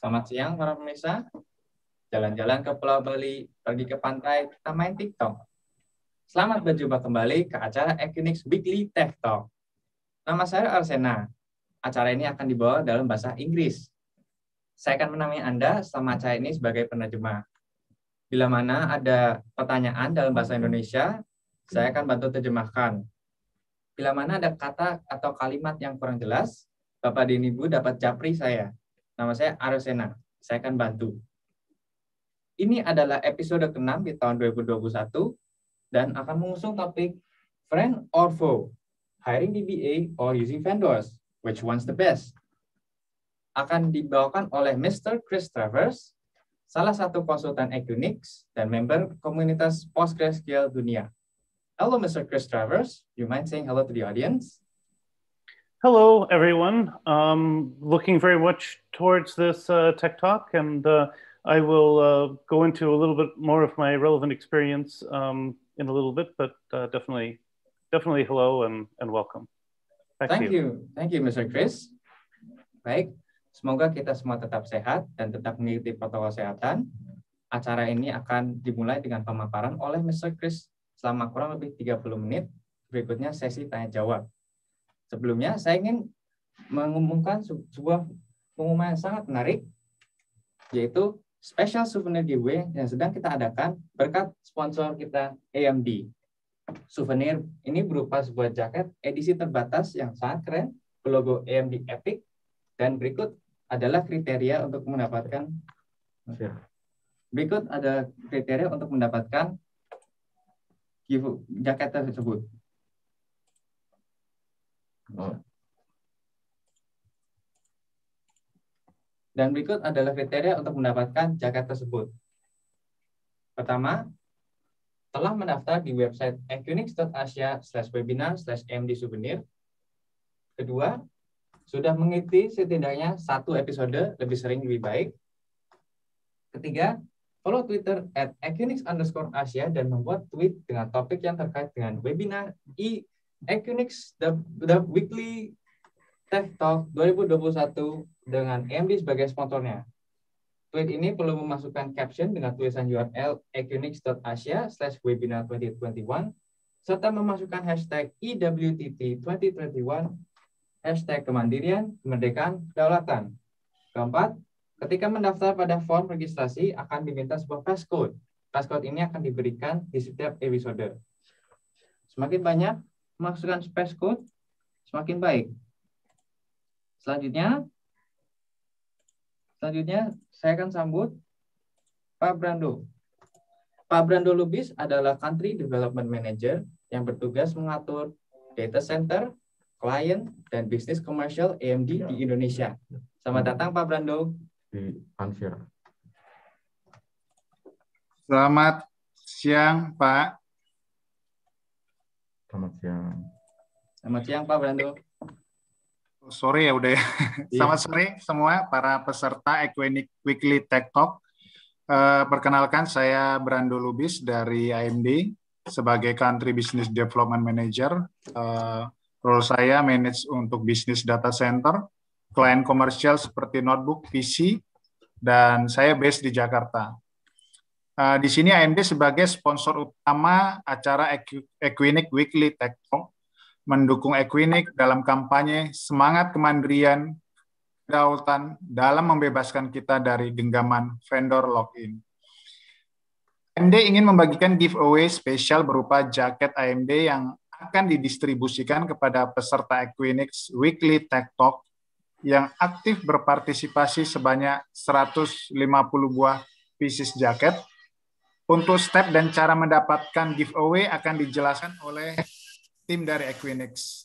Selamat siang para pemirsa. Jalan-jalan ke Pulau Bali, pergi ke pantai, kita main TikTok. Selamat berjumpa kembali ke acara Equnix Weekly Tech Talk. Nama saya Arsena. Acara ini akan dibawa dalam bahasa Inggris. Saya akan menemani Anda selama acara ini sebagai penerjemah. Bila mana ada pertanyaan dalam bahasa Indonesia, saya akan bantu terjemahkan. Bila mana ada kata atau kalimat yang kurang jelas, Bapak dan Ibu dapat japri saya. Nama saya Arsena. Saya akan bantu. Ini adalah episode ke-6 di tahun 2021 dan akan mengusung topik Friend or Foe, Hiring DBA or Using Vendors, which one's the best? Akan dibawakan oleh Mr. Chris Travers, salah satu konsultan Equnix dan member komunitas PostgreSQL dunia. Hello, Mr. Chris Travers. You mind saying hello to the audience? Hello, everyone. Looking very much towards this tech talk, and I will go into a little bit more of my relevant experience in a little bit, but definitely hello and welcome. Thank you, Mr. Chris. Baik, semoga kita semua tetap sehat dan tetap mengikuti protokol kesehatan. Acara ini akan dimulai dengan pemaparan oleh Mr. Chris selama kurang lebih 30 menit. Berikutnya sesi tanya jawab. Sebelumnya, saya ingin mengumumkan sebuah pengumuman yang sangat menarik, yaitu special souvenir giveaway yang sedang kita adakan berkat sponsor kita AMD. Souvenir ini berupa sebuah jaket edisi terbatas yang sangat keren, berlogo AMD Epic, dan berikut adalah kriteria untuk mendapatkan jaket tersebut. Dan berikut adalah kriteria untuk mendapatkan jaket tersebut. Pertama, telah mendaftar di website equnix.asia/webinar/mdsouvenir. Kedua, sudah mengikuti setidaknya 1 episode, lebih sering lebih baik. Ketiga, follow Twitter @equnix_asia dan membuat tweet dengan topik yang terkait dengan webinar Equnix the Weekly Tech Talk 2021 dengan AMD sebagai sponsornya. Tweet ini perlu memasukkan caption dengan tulisan URL equnix.asia/webinar2021 serta memasukkan hashtag EWTT2021, hashtag kemandirian, kemerdekaan, kedaulatan. Keempat, ketika mendaftar pada form registrasi akan diminta sebuah passcode. Passcode ini akan diberikan di setiap episode. Semakin banyak memasukkan passcode, semakin baik. Selanjutnya saya akan sambut Pak Brando. Pak Brando Lubis adalah Country Development Manager yang bertugas mengatur data center, klien, dan bisnis komersial AMD di Indonesia. Selamat datang Pak Brando. Selamat siang Pak. Selamat siang Pak Brando. Sore ya udah ya. Selamat sore semua para peserta Equnix Weekly Tech Talk. Perkenalkan saya Brando Lubis dari AMD sebagai Country Business Development Manager. Role saya manage untuk bisnis data center, klien komersial seperti notebook, PC, dan saya based di Jakarta. Di sini AMD sebagai sponsor utama acara Equnix Weekly Tech Talk, mendukung Equnix dalam kampanye semangat kemandirian kedaulatan dalam membebaskan kita dari genggaman vendor login. AMD ingin membagikan giveaway spesial berupa jaket AMD yang akan didistribusikan kepada peserta Equnix Weekly Tech Talk yang aktif berpartisipasi sebanyak 150 buah pieces jaket. Untuk step dan cara mendapatkan giveaway akan dijelaskan oleh tim dari Equnix.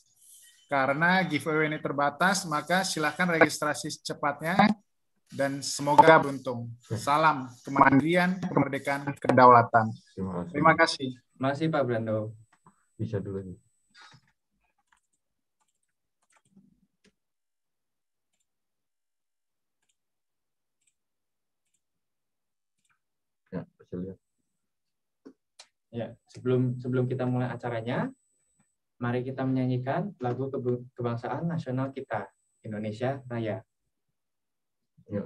Karena giveaway ini terbatas, maka silakan registrasi secepatnya dan semoga beruntung. Salam kemandirian, kemerdekaan, kedaulatan. Terima kasih. Terima kasih Pak Brando. Bisa dulu nih. Ya, bisa lihat. Ya, sebelum kita mulai acaranya, mari kita menyanyikan lagu kebangsaan nasional kita, Indonesia Raya. Ya,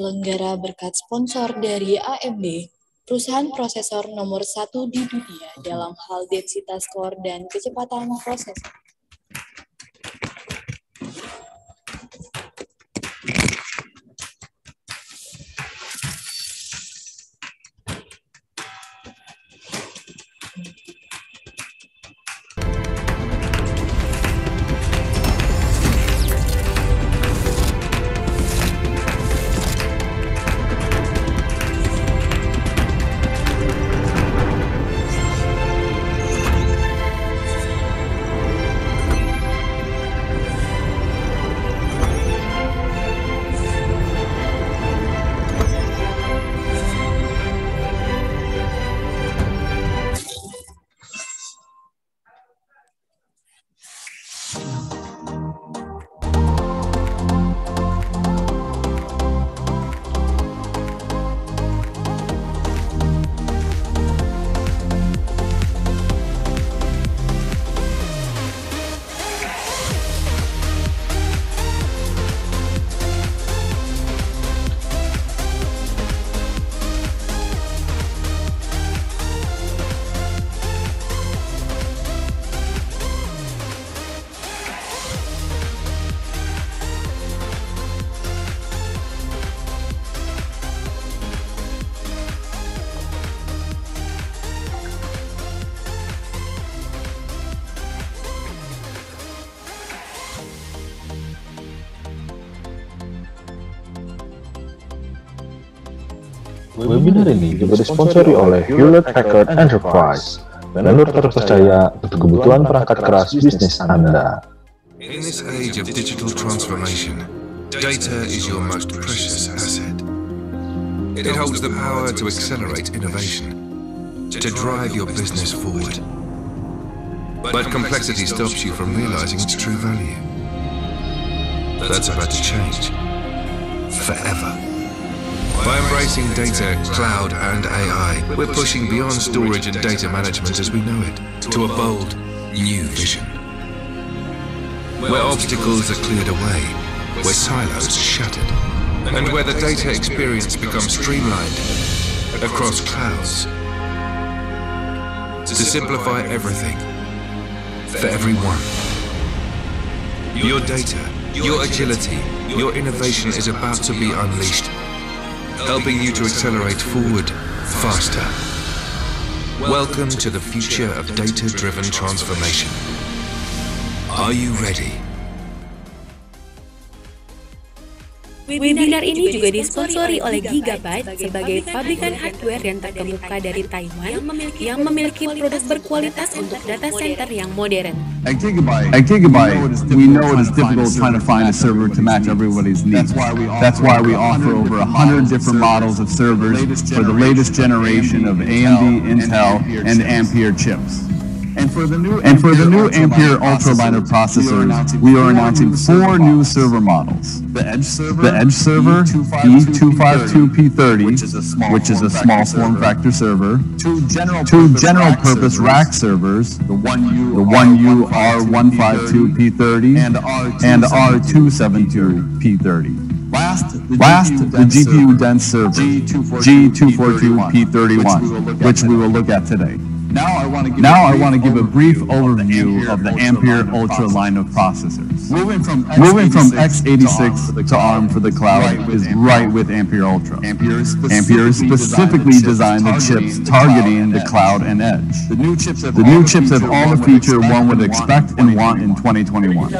Lenggara berkat sponsor dari AMD, perusahaan prosesor nomor 1 di dunia dalam hal densitas core dan kecepatan prosesor. Webinar ini juga disponsori oleh Hewlett Packard Enterprise, vendor terpercaya untuk kebutuhan perangkat keras bisnis Anda. In this age of digital transformation, data is your most precious asset. It holds the power to accelerate innovation, to drive your business forward. But complexity stops you from realizing its true value. That's about to change. Forever. By embracing data, cloud, and AI, we're pushing beyond storage and data management as we know it, to a bold, new vision. Where obstacles are cleared away, where silos are shattered, and where the data experience becomes streamlined across clouds. To simplify everything, for everyone. Your data, your agility, your innovation is about to be unleashed, helping you to accelerate forward faster. Welcome to the future of data-driven transformation. Are you ready? Webinar ini juga disponsori oleh Gigabyte sebagai pabrikan hardware yang terkemuka dari Taiwan yang memiliki produk berkualitas untuk data center yang modern. At Gigabyte, we know it is difficult trying to find a server to match everybody's needs. That's why we offer over 100 different models of servers for the latest generation of AMD, Intel, and Ampere chips. And for the new Ampere Ultraliner processors, we are announcing 4 new server models. The Edge server, E252P30, which is a small form factor server. 2 general purpose rack servers, the 1U R152P30 and R272P30. Last, the GPU dense server, G242P31, which we will look at today. Now I want to give a brief overview of the Ampere Ultra line of processors. Moving from x86 to ARM for the cloud is right with Ampere Ultra. Ampere specifically designed the chips targeting the cloud and edge. The new chips have all the feature one would expect and want in 2021.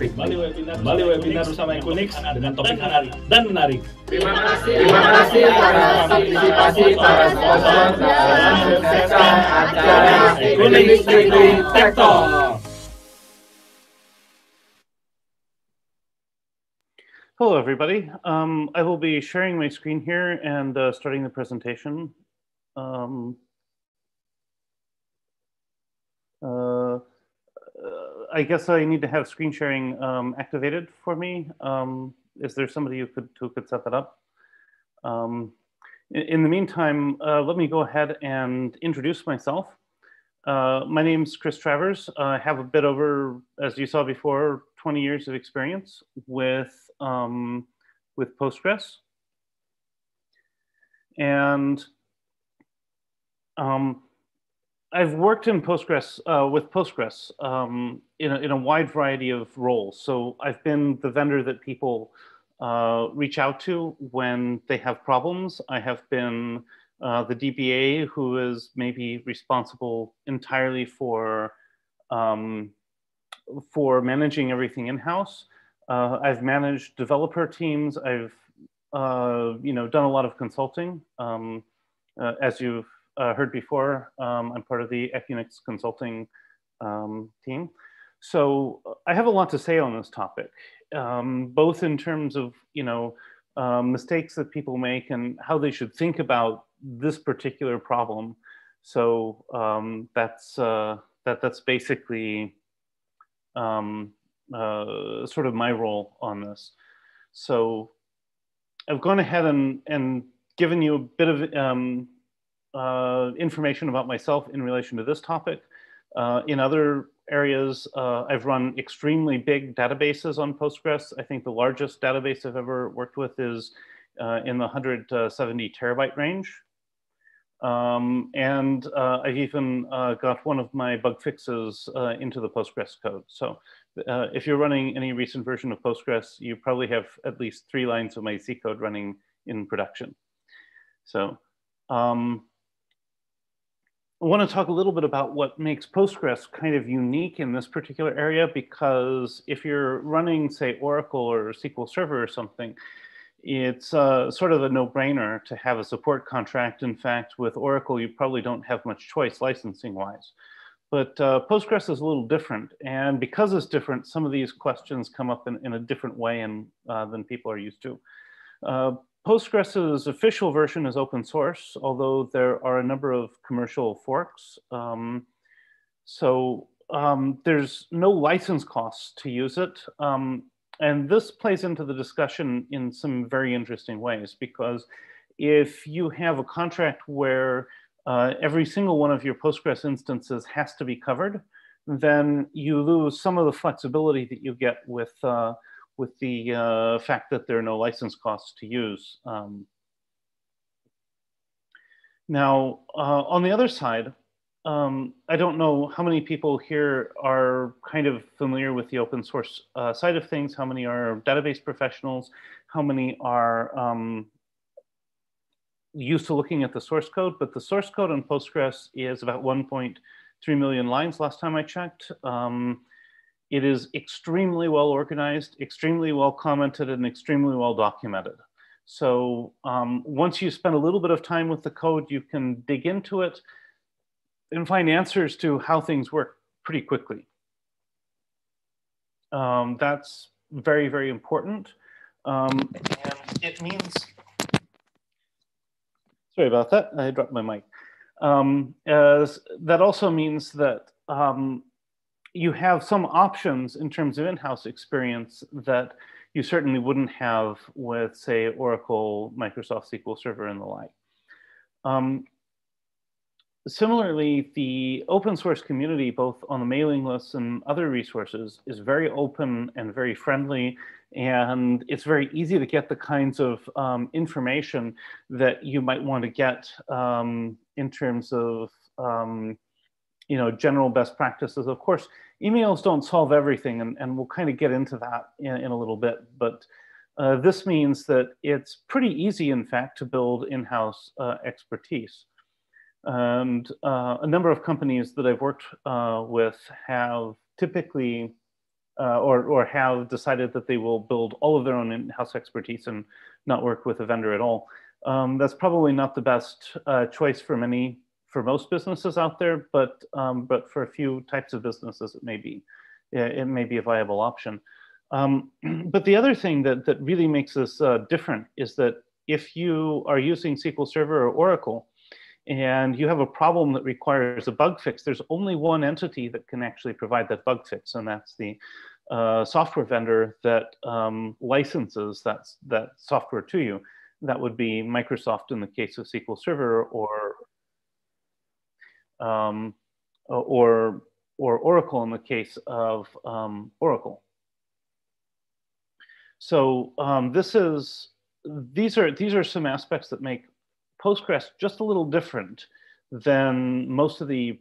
Kembali webinar bersama Equnix dengan topik hangat dan menarik. Terima kasih para partisipasi para sponsor dalam sukseskan acara Equnix Weekly Tech Talk. Hello, everybody. I will be sharing my screen here and starting the presentation. I guess I need to have screen sharing activated for me. Is there somebody who could set that up? In the meantime, let me go ahead and introduce myself. My name's Chris Travers. I have a bit over, as you saw before, 20 years of experience with Postgres. And I've worked in Postgres with Postgres in a wide variety of roles. So I've been the vendor that people reach out to when they have problems. I have been the DBA who is maybe responsible entirely for managing everything in-house. I've managed developer teams. I've done a lot of consulting. As you've heard before, I'm part of the Equnix consulting team. So I have a lot to say on this topic, both in terms of mistakes that people make and how they should think about this particular problem. So that's basically sort of my role on this. So I've gone ahead and given you a bit of information about myself in relation to this topic. In other areas, I've run extremely big databases on Postgres. I think the largest database I've ever worked with is in the 170 terabyte range. And I've even got one of my bug fixes into the Postgres code. So if you're running any recent version of Postgres, you probably have at least 3 lines of my C code running in production. So I want to talk a little bit about what makes Postgres kind of unique in this particular area, because if you're running, say, Oracle or SQL Server or something, it's sort of a no-brainer to have a support contract. In fact, with Oracle, you probably don't have much choice licensing-wise. But Postgres is a little different. And because it's different, some of these questions come up in a different way than people are used to. Postgres's official version is open source, although there are a number of commercial forks. There's no license costs to use it. And this plays into the discussion in some very interesting ways, because if you have a contract where every single one of your Postgres instances has to be covered, then you lose some of the flexibility that you get with the fact that there are no license costs to use. Now, on the other side, I don't know how many people here are kind of familiar with the open source side of things, how many are database professionals, how many are used to looking at the source code, but the source code on Postgres is about 1.3 million lines last time I checked. It is extremely well organized, extremely well commented, and extremely well documented. So once you spend a little bit of time with the code, you can dig into it and find answers to how things work pretty quickly. That's very, very important. And it means, sorry about that, I dropped my mic. That also means that you have some options in terms of in-house experience that you certainly wouldn't have with, say, Oracle, Microsoft SQL Server, and the like. Similarly, the open source community, both on the mailing lists and other resources, is very open and very friendly, and it's very easy to get the kinds of information that you might want to get in terms of general best practices. Of course, emails don't solve everything, and we'll kind of get into that in a little bit, but this means that it's pretty easy, in fact, to build in-house expertise. And a number of companies that I've worked with have typically or have decided that they will build all of their own in-house expertise and not work with a vendor at all. That's probably not the best choice for most businesses out there, but for a few types of businesses, it may be a viable option. But the other thing that really makes this different is that if you are using SQL Server or Oracle, and you have a problem that requires a bug fix, there's only one entity that can actually provide that bug fix, and that's the software vendor that licenses that software to you. That would be Microsoft in the case of SQL Server, or Oracle in the case of Oracle. So these are some aspects that make Postgres just a little different than most of the,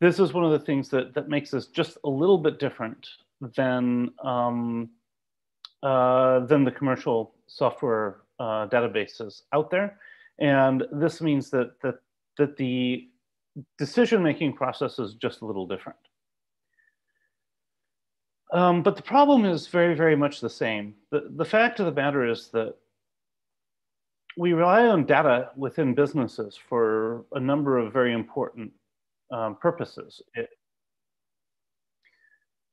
this is one of the things that makes this just a little bit different than the commercial software databases out there. And this means that the decision-making process is just a little different. But the problem is very, very much the same. The fact of the matter is that we rely on data within businesses for a number of very important purposes.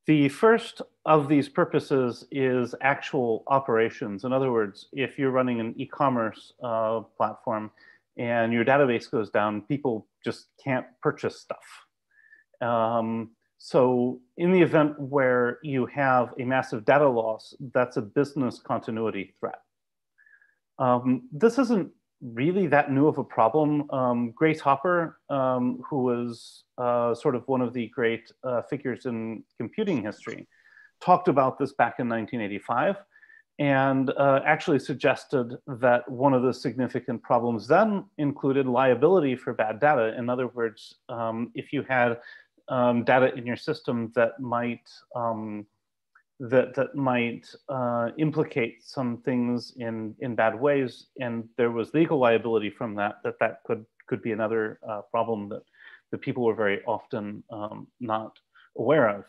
The first of these purposes is actual operations. In other words, if you're running an e-commerce platform and your database goes down, people just can't purchase stuff. So in the event where you have a massive data loss, that's a business continuity threat. This isn't really that new of a problem. Grace Hopper, who was sort of one of the great figures in computing history, talked about this back in 1985 and actually suggested that one of the significant problems then included liability for bad data. In other words, if you had data in your system that might implicate some things in bad ways, and there was legal liability from that could be another problem that people were very often not aware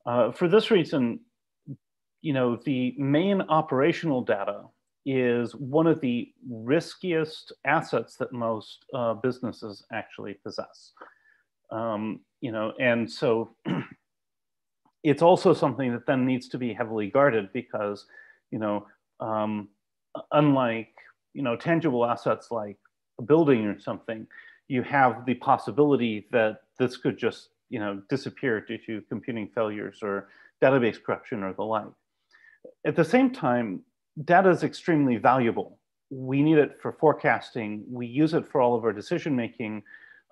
of. For this reason, the main operational data is one of the riskiest assets that most businesses actually possess. And so it's also something that then needs to be heavily guarded because, unlike, tangible assets like a building or something, you have the possibility that this could just, disappear due to computing failures or database corruption or the like. At the same time, data is extremely valuable. We need it for forecasting. We use it for all of our decision-making.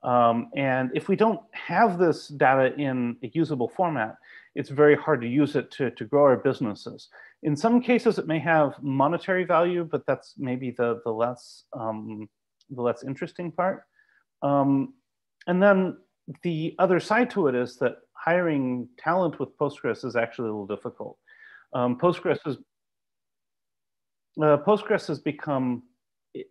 And if we don't have this data in a usable format, it's very hard to use it to grow our businesses. In some cases, it may have monetary value, but that's maybe the less interesting part. And then the other side to it is that hiring talent with Postgres is actually a little difficult. Postgres has become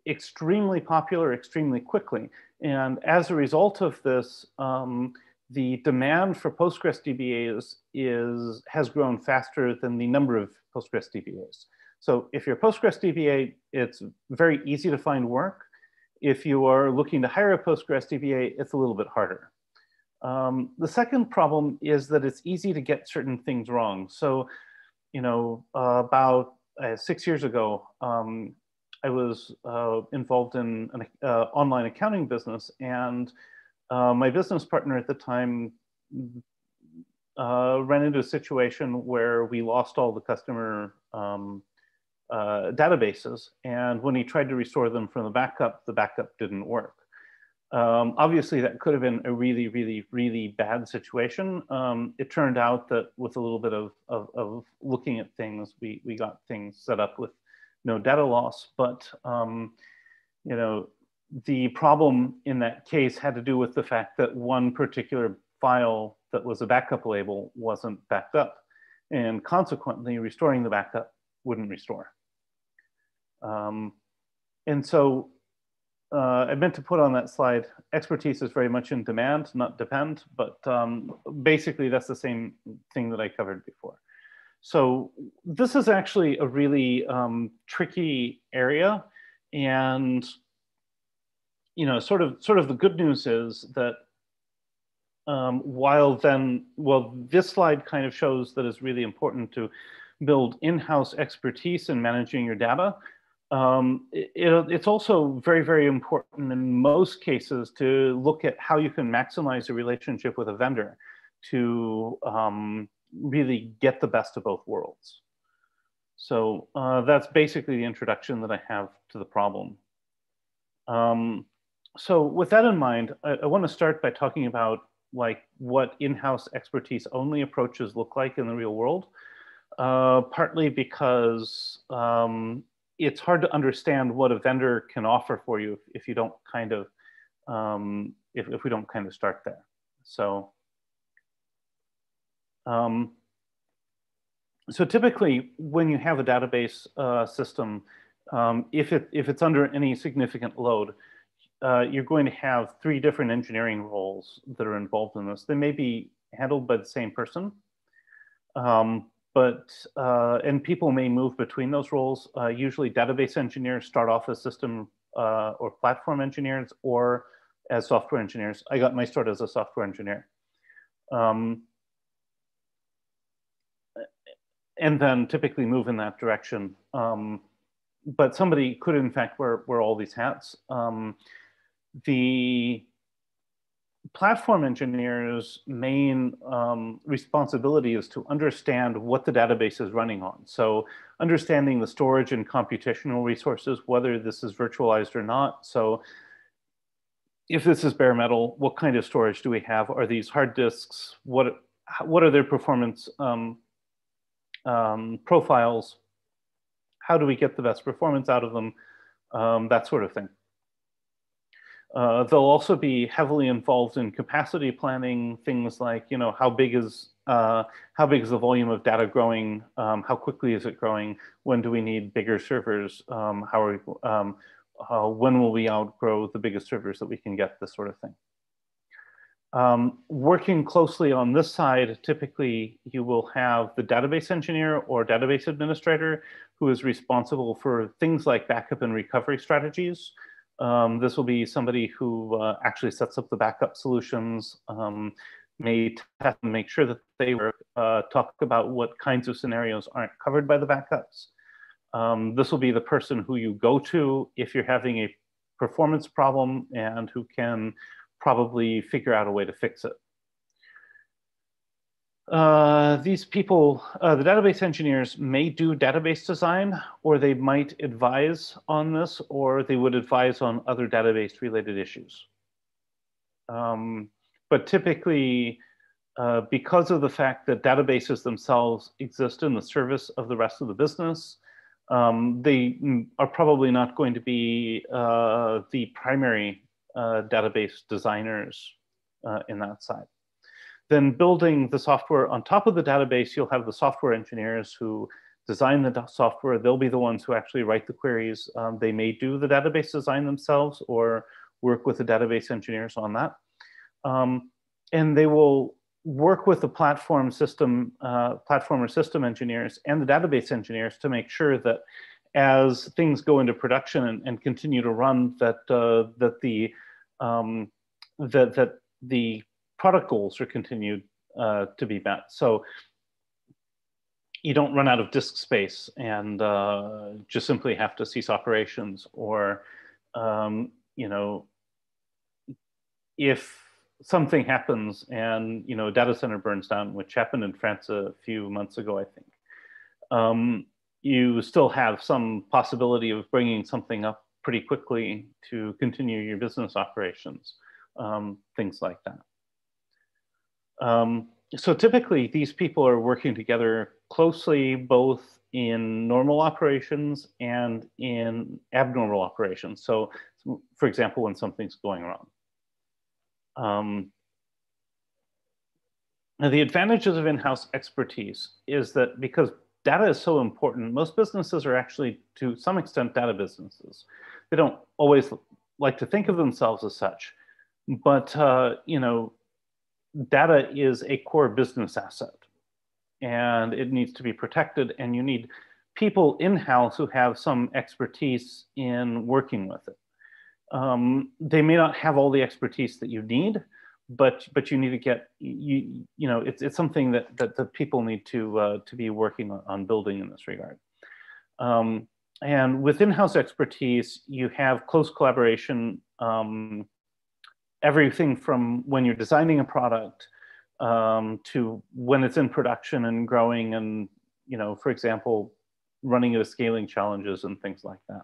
extremely popular extremely quickly. And as a result of this, the demand for Postgres DBAs has grown faster than the number of Postgres DBAs. So if you're a Postgres DBA, it's very easy to find work. If you are looking to hire a Postgres DBA, it's a little bit harder. The second problem is that it's easy to get certain things wrong. So, about 6 years ago, I was involved in an online accounting business, and my business partner at the time ran into a situation where we lost all the customer databases, and when he tried to restore them from the backup didn't work. Obviously, that could have been a really, really, really bad situation. It turned out that with a little bit of looking at things, we got things set up with no data loss. But you know, the problem in that case had to do with the fact that one particular file that was a backup label wasn't backed up, and consequently, restoring the backup wouldn't restore. And so I meant to put on that slide, expertise is very much in demand, not depend, but basically that's the same thing that I covered before. So this is actually a really tricky area, and you know, sort of the good news is that while this slide kind of shows that it's really important to build in-house expertise in managing your data. It's also very, very important in most cases to look at how you can maximize a relationship with a vendor to really get the best of both worlds. So that's basically the introduction that I have to the problem. So with that in mind, I want to start by talking about like what in-house expertise only approaches look like in the real world. Partly because it's hard to understand what a vendor can offer for you if you don't kind of, if we don't kind of start there. So, so typically when you have a database system, if it's under any significant load, you're going to have 3 different engineering roles that are involved in this. They may be handled by the same person. And people may move between those roles. Usually database engineers start off as system or platform engineers or as software engineers. I got my start as a software engineer. And then typically move in that direction. But somebody could in fact wear all these hats. The platform engineer's main responsibility is to understand what the database is running on. So understanding the storage and computational resources, whether this is virtualized or not. So if this is bare metal, what kind of storage do we have? Are these hard disks? What are their performance profiles? How do we get the best performance out of them? That sort of thing. They'll also be heavily involved in capacity planning, things like, you know, how big is the volume of data growing? How quickly is it growing? When do we need bigger servers? When will we outgrow the biggest servers that we can get? This sort of thing. Working closely on this side, typically you will have the database engineer or database administrator who is responsible for things like backup and recovery strategies. This will be somebody who actually sets up the backup solutions, may test and make sure that they work, talk about what kinds of scenarios aren't covered by the backups. This will be the person who you go to if you're having a performance problem and who can probably figure out a way to fix it. These people, the database engineers may do database design, or they might advise on this, or they would advise on other database related issues. But typically, because of the fact that databases themselves exist in the service of the rest of the business, they are probably not going to be the primary database designers in that side. Then building the software on top of the database, you'll have the software engineers who design the software. They'll be the ones who actually write the queries. They may do the database design themselves or work with the database engineers on that. And they will work with the platform or system engineers and the database engineers to make sure that as things go into production and continue to run, that the product goals are continued to be met. So you don't run out of disk space and just simply have to cease operations, or you know, if something happens and a data center burns down, which happened in France a few months ago, I think, you still have some possibility of bringing something up pretty quickly to continue your business operations, things like that. So typically, these people are working together closely, both in normal operations and in abnormal operations. So, for example, when something's going wrong. Now, the advantages of in-house expertise is that because data is so important, most businesses are actually, to some extent, data businesses. They don't always like to think of themselves as such, but data is a core business asset, and it needs to be protected, and you need people in-house who have some expertise in working with it. They may not have all the expertise that you need, but you need to get, it's something that the people need to be working on building in this regard. And with in-house expertise, you have close collaboration, everything from when you're designing a product to when it's in production and growing and, for example, running into scaling challenges and things like that.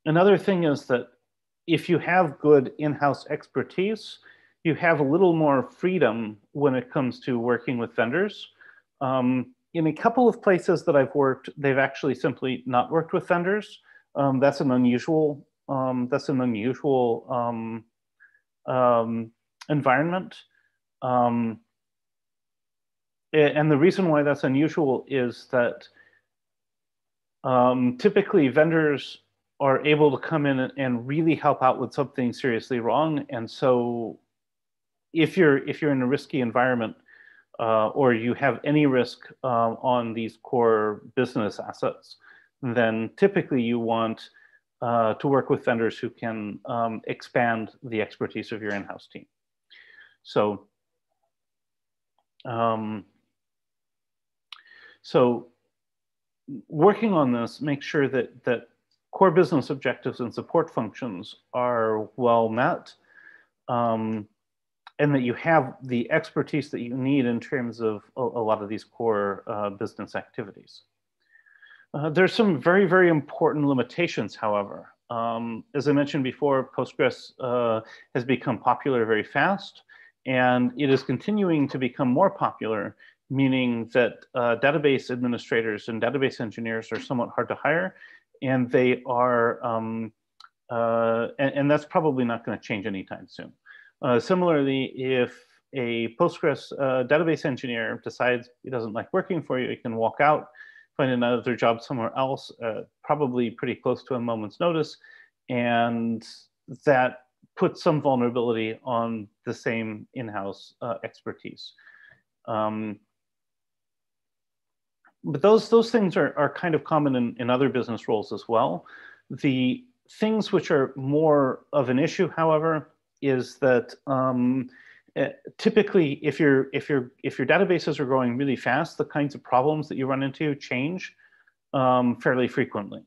Another thing is that if you have good in-house expertise, you have a little more freedom when it comes to working with vendors. In a couple of places that I've worked, they've actually simply not worked with vendors. That's an unusual environment. And the reason why that's unusual is that typically vendors are able to come in and really help out with something seriously wrong. And so if you're in a risky environment or you have any risk on these core business assets, then typically you want to work with vendors who can expand the expertise of your in-house team. So, so working on this, make sure that core business objectives and support functions are well met, and that you have the expertise that you need in terms of a lot of these core business activities. There's some very, very important limitations, however. As I mentioned before, Postgres has become popular very fast, and it is continuing to become more popular, meaning that database administrators and database engineers are somewhat hard to hire, and they are, and that's probably not going to change anytime soon. Similarly, if a Postgres database engineer decides he doesn't like working for you, he can walk out, find another job somewhere else, probably pretty close to a moment's notice, and that puts some vulnerability on the same in-house expertise. But those things are kind of common in other business roles as well. The things which are more of an issue, however, is that typically, if your databases are growing really fast, the kinds of problems that you run into change fairly frequently.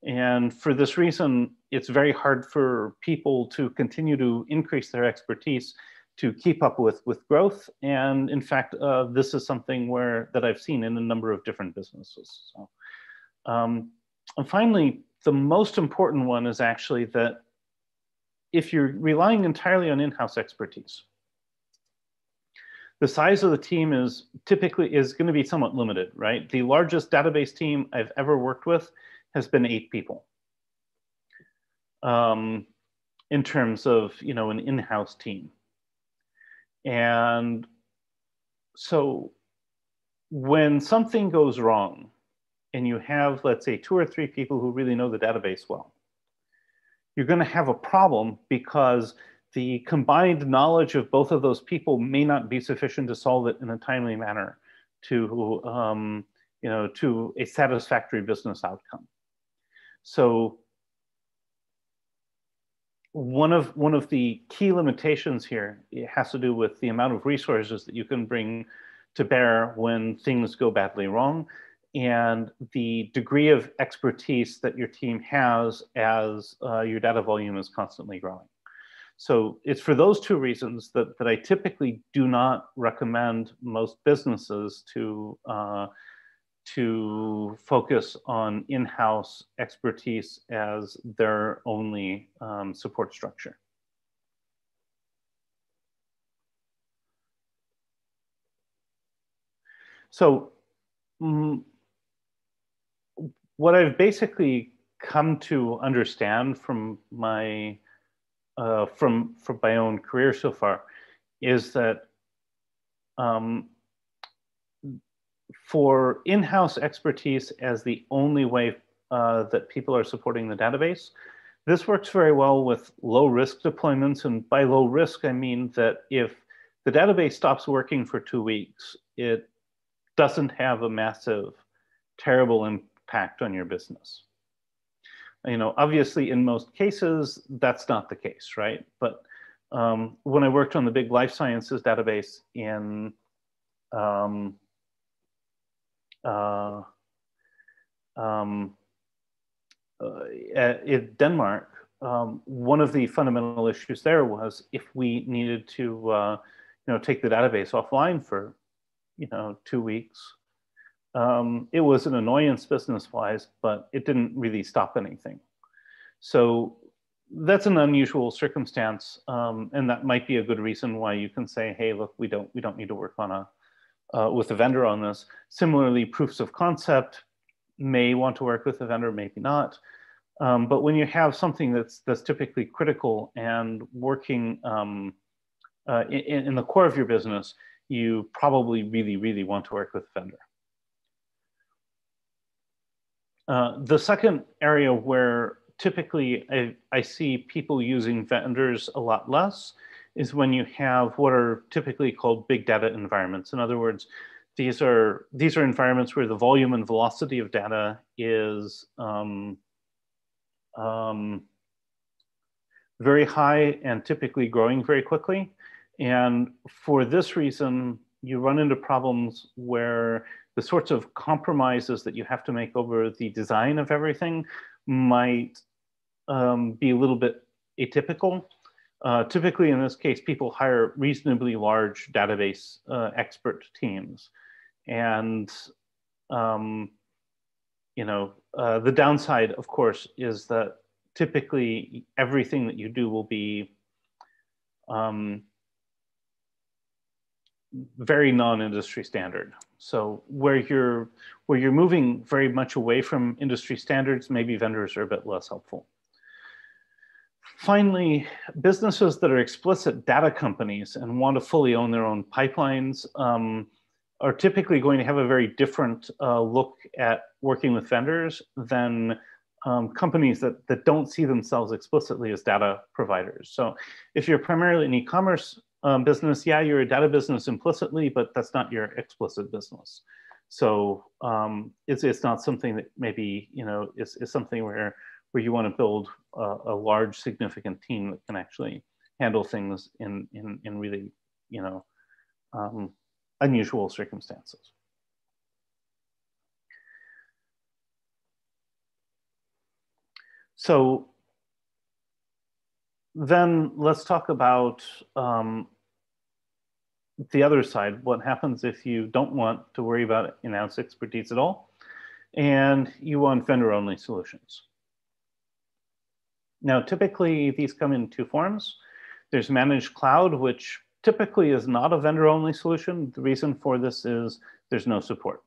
And for this reason, it's very hard for people to continue to increase their expertise to keep up with growth. And in fact, this is something that I've seen in a number of different businesses. So, and finally, the most important one is actually that if you're relying entirely on in-house expertise, the size of the team is going to be somewhat limited, right? The largest database team I've ever worked with has been 8 people in terms of an in-house team. And so when something goes wrong and you have, let's say, 2 or 3 people who really know the database well, you're going to have a problem because the combined knowledge of both of those people may not be sufficient to solve it in a timely manner to, to a satisfactory business outcome. So one of the key limitations here, it has to do with the amount of resources that you can bring to bear when things go badly wrong, and the degree of expertise that your team has as your data volume is constantly growing. So it's for those two reasons that I typically do not recommend most businesses to focus on in-house expertise as their only support structure. So what I've basically come to understand from my from my own career so far is that for in-house expertise as the only way that people are supporting the database, this works very well with low-risk deployments. And by low risk, I mean that if the database stops working for 2 weeks, it doesn't have a massive, terrible impact on your business. You know, obviously, in most cases, that's not the case, right? But when I worked on the big life sciences database in Denmark, one of the fundamental issues there was if we needed to, you know, take the database offline for, you know, 2 weeks. It was an annoyance business-wise, but it didn't really stop anything. So that's an unusual circumstance, and that might be a good reason why you can say, "Hey, look, we don't need to work on with a vendor on this." Similarly, proofs of concept may want to work with a vendor, maybe not. But when you have something that's typically critical and working in the core of your business, you probably really want to work with a vendor. The second area where typically I see people using vendors a lot less is when you have what are typically called big data environments. In other words, these are environments where the volume and velocity of data is very high and typically growing very quickly. And for this reason, you run into problems where the sorts of compromises that you have to make over the design of everything might be a little bit atypical. Typically, in this case, people hire reasonably large database expert teams. And you know, the downside, of course, is that typically everything that you do will be very non-industry standard. So where you're moving very much away from industry standards, maybe vendors are a bit less helpful. Finally, businesses that are explicit data companies and want to fully own their own pipelines are typically going to have a very different look at working with vendors than companies that don't see themselves explicitly as data providers. So if you're primarily an e-commerce business, yeah, you're a data business implicitly, but that's not your explicit business. So it's not something that maybe, you know, is something where you want to build a large, significant team that can actually handle things in really, you know, unusual circumstances. So then let's talk about the other side. What happens if you don't want to worry about in-house expertise at all, and you want vendor-only solutions? Now, typically, these come in two forms. There's managed cloud, which typically is not a vendor-only solution. The reason for this is there's no support.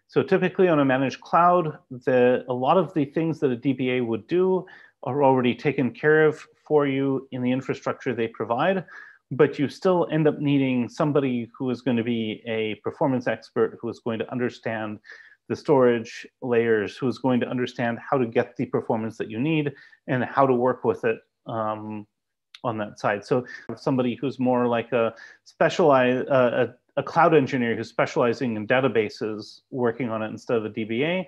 So typically on a managed cloud, a lot of the things that a DBA would do are already taken care of for you in the infrastructure they provide, but you still end up needing somebody who is going to be a performance expert, who is going to understand the storage layers, who is going to understand how to get the performance that you need and how to work with it on that side. So somebody who's more like a specialized, a cloud engineer who's specializing in databases working on it instead of a DBA.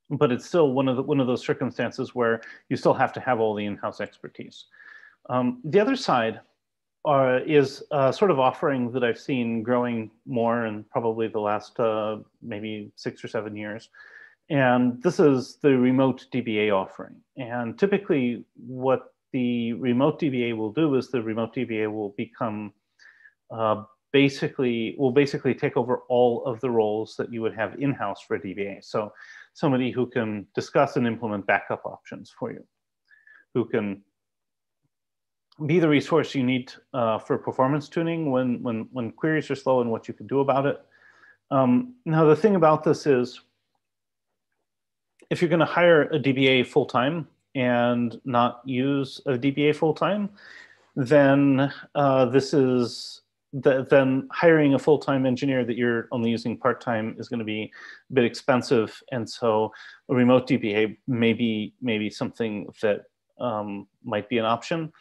But it's still one of those circumstances where you still have to have all the in-house expertise. The other side is a sort of offering that I've seen growing more in probably the last maybe 6 or 7 years. And this is the remote DBA offering. And typically what the remote DBA will do is the remote DBA will become basically take over all of the roles that you would have in-house for a DBA. So somebody who can discuss and implement backup options for you, who can be the resource you need for performance tuning when queries are slow and what you can do about it. Now, the thing about this is, if you're going to hire a DBA full-time and not use a DBA full-time, then then hiring a full-time engineer that you're only using part-time is going to be a bit expensive. And so a remote DBA may be something that might be an option.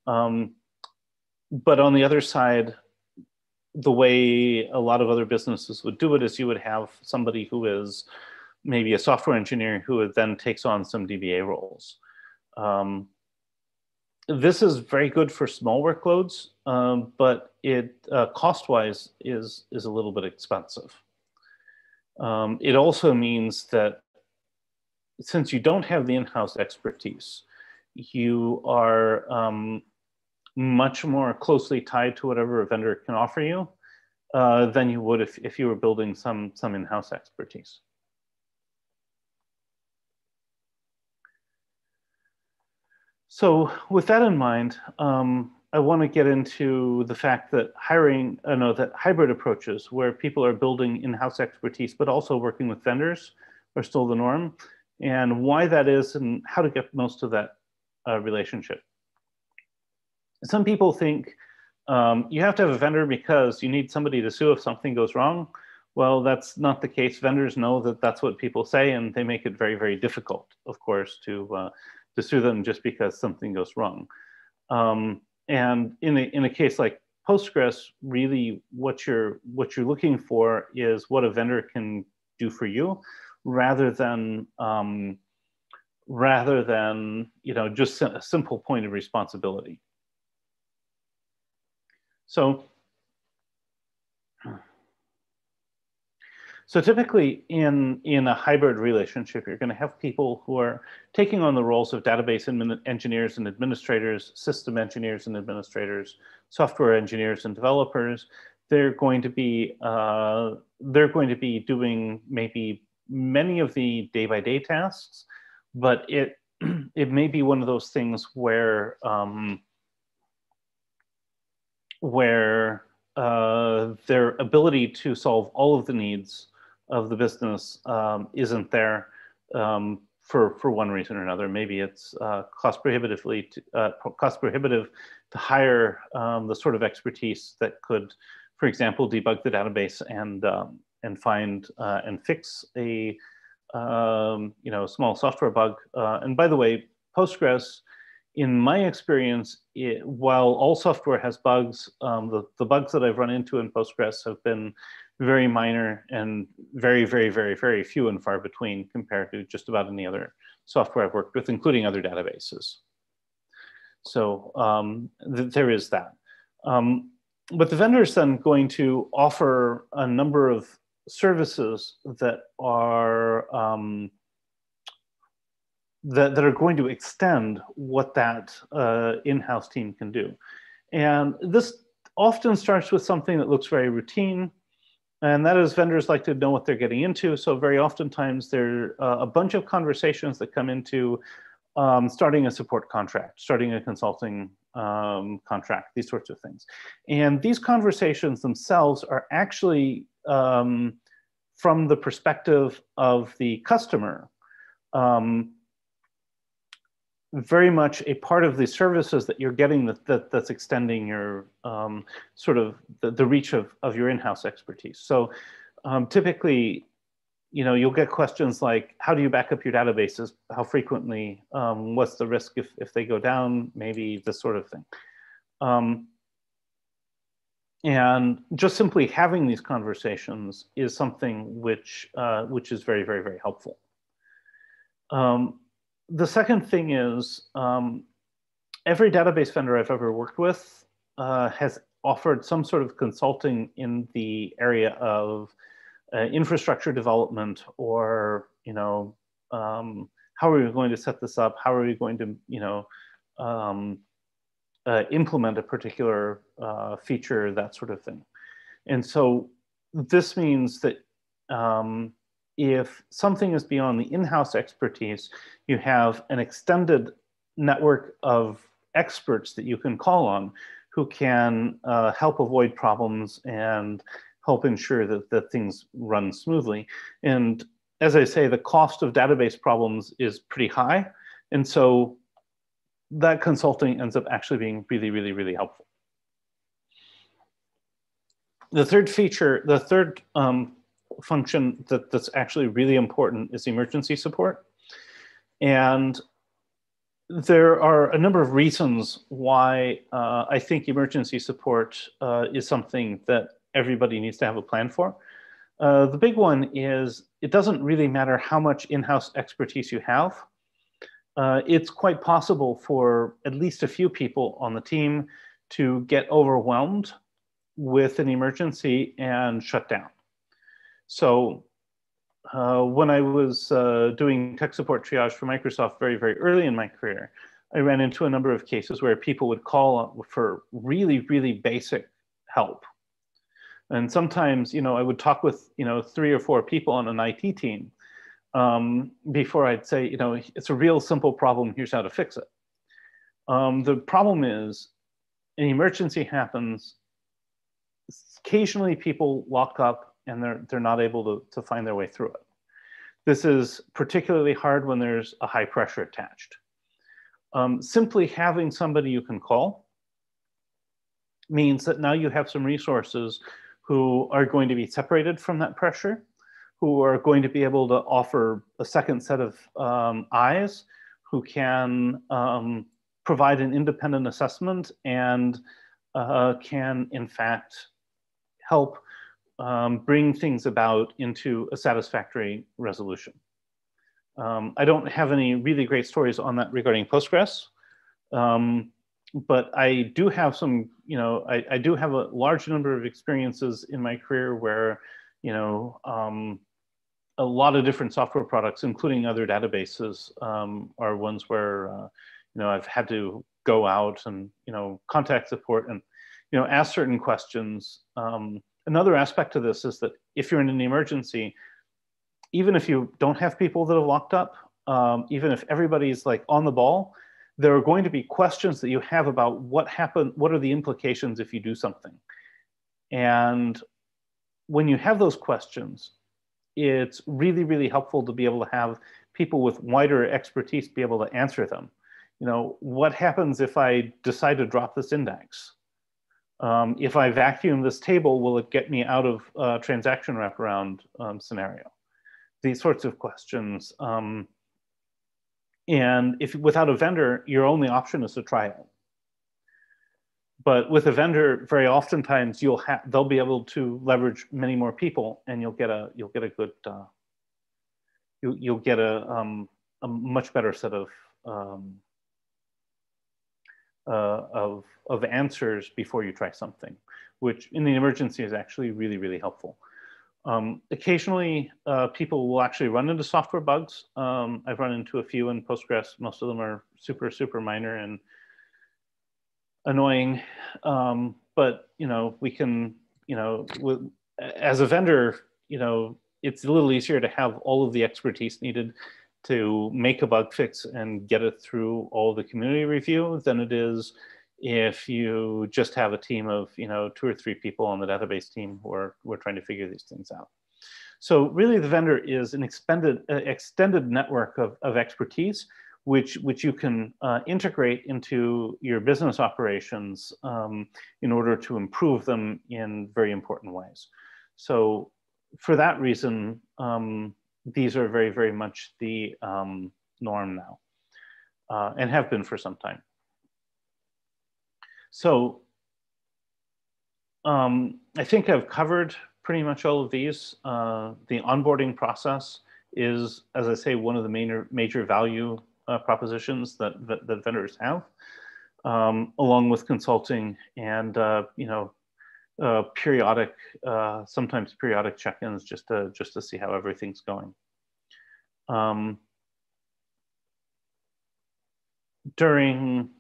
But on the other side, the way a lot of other businesses would do it is you would have somebody who is maybe a software engineer who then takes on some DBA roles. This is very good for small workloads, but it cost-wise is a little bit expensive. It also means that since you don't have the in-house expertise, you are much more closely tied to whatever a vendor can offer you than you would if you were building some in-house expertise. So with that in mind, I want to get into the fact that that hybrid approaches where people are building in-house expertise, but also working with vendors are still the norm, and why that is and how to get most of that relationship. Some people think you have to have a vendor because you need somebody to sue if something goes wrong. Well, that's not the case. Vendors know that that's what people say, and they make it very, very difficult, of course, to sue them just because something goes wrong. And in a case like Postgres, really what you're looking for is what a vendor can do for you, rather than just a simple point of responsibility. So typically in a hybrid relationship, you're going to have people who are taking on the roles of database engineers and administrators, system engineers and administrators, software engineers and developers. They're going to be doing maybe many of the day-by-day tasks, but it may be one of those things where their ability to solve all of the needs of the business isn't there for one reason or another. Maybe it's cost prohibitive to hire the sort of expertise that could, for example, debug the database and find and fix a small software bug. And by the way, Postgres, in my experience, while all software has bugs, the bugs that I've run into in Postgres have been very minor and very, very, very, very few and far between compared to just about any other software I've worked with, including other databases. So there is that. But the vendor is then going to offer a number of services that are going to extend what that in-house team can do. And this often starts with something that looks very routine, and that is vendors like to know what they're getting into. So very oftentimes there are a bunch of conversations that come into starting a support contract, starting a consulting contract, these sorts of things. And these conversations themselves are actually from the perspective of the customer, very much a part of the services that you're getting that's extending your sort of the reach of your in-house expertise. So typically, you'll get questions like, how do you back up your databases? How frequently? What's the risk if they go down? Maybe this sort of thing. And just simply having these conversations is something which is very, very, very helpful. The second thing is every database vendor I've ever worked with has offered some sort of consulting in the area of infrastructure development, or how are we going to set this up? How are we going to implement a particular feature, that sort of thing. And so this means that if something is beyond the in-house expertise, you have an extended network of experts that you can call on who can help avoid problems and help ensure that things run smoothly. And as I say, the cost of database problems is pretty high. And so that consulting ends up actually being really, really, really helpful. The third feature, the third function that's actually really important is emergency support. And there are a number of reasons why I think emergency support is something that everybody needs to have a plan for. The big one is it doesn't really matter how much in-house expertise you have. It's quite possible for at least a few people on the team to get overwhelmed with an emergency and shut down. So when I was doing tech support triage for Microsoft very, very early in my career, I ran into a number of cases where people would call for really, really basic help. And sometimes, I would talk with, 3 or 4 people on an IT team before I'd say, it's a real simple problem, here's how to fix it. The problem is an emergency happens, occasionally people lock up and they're not able to find their way through it. This is particularly hard when there's a high pressure attached. Simply having somebody you can call means that now you have some resources who are going to be separated from that pressure, who are going to be able to offer a second set of eyes, who can provide an independent assessment and can, in fact, help bring things about into a satisfactory resolution. I don't have any really great stories on that regarding Postgres, but I do have some, I do have a large number of experiences in my career where, a lot of different software products, including other databases, are ones where, I've had to go out and, contact support and, ask certain questions. Another aspect of this is that if you're in an emergency, even if you don't have people that have locked up, even if everybody's like on the ball, there are going to be questions that you have about what happened, what are the implications if you do something. And when you have those questions, it's really, really helpful to be able to have people with wider expertise be able to answer them. What happens if I decide to drop this index? If I vacuum this table, will it get me out of transaction wraparound scenario? These sorts of questions. And if without a vendor, your only option is to try it. But with a vendor, very oftentimes they'll be able to leverage many more people, and you'll get a good you'll get a much better set of answers before you try something, which in the emergency is actually really, really helpful. Occasionally, people will actually run into software bugs. I've run into a few in Postgres. Most of them are super, super minor and annoying. But, we can, as a vendor, it's a little easier to have all of the expertise needed to make a bug fix and get it through all the community review than it is if you just have a team of 2 or 3 people on the database team who are trying to figure these things out. So really the vendor is an extended network of expertise which you can integrate into your business operations in order to improve them in very important ways. So for that reason, these are very, very much the norm now and have been for some time. So I think I've covered pretty much all of these. The onboarding process is, as I say, one of the major value propositions that vendors have. along with consulting and periodic, sometimes periodic check-ins just to see how everything's going. During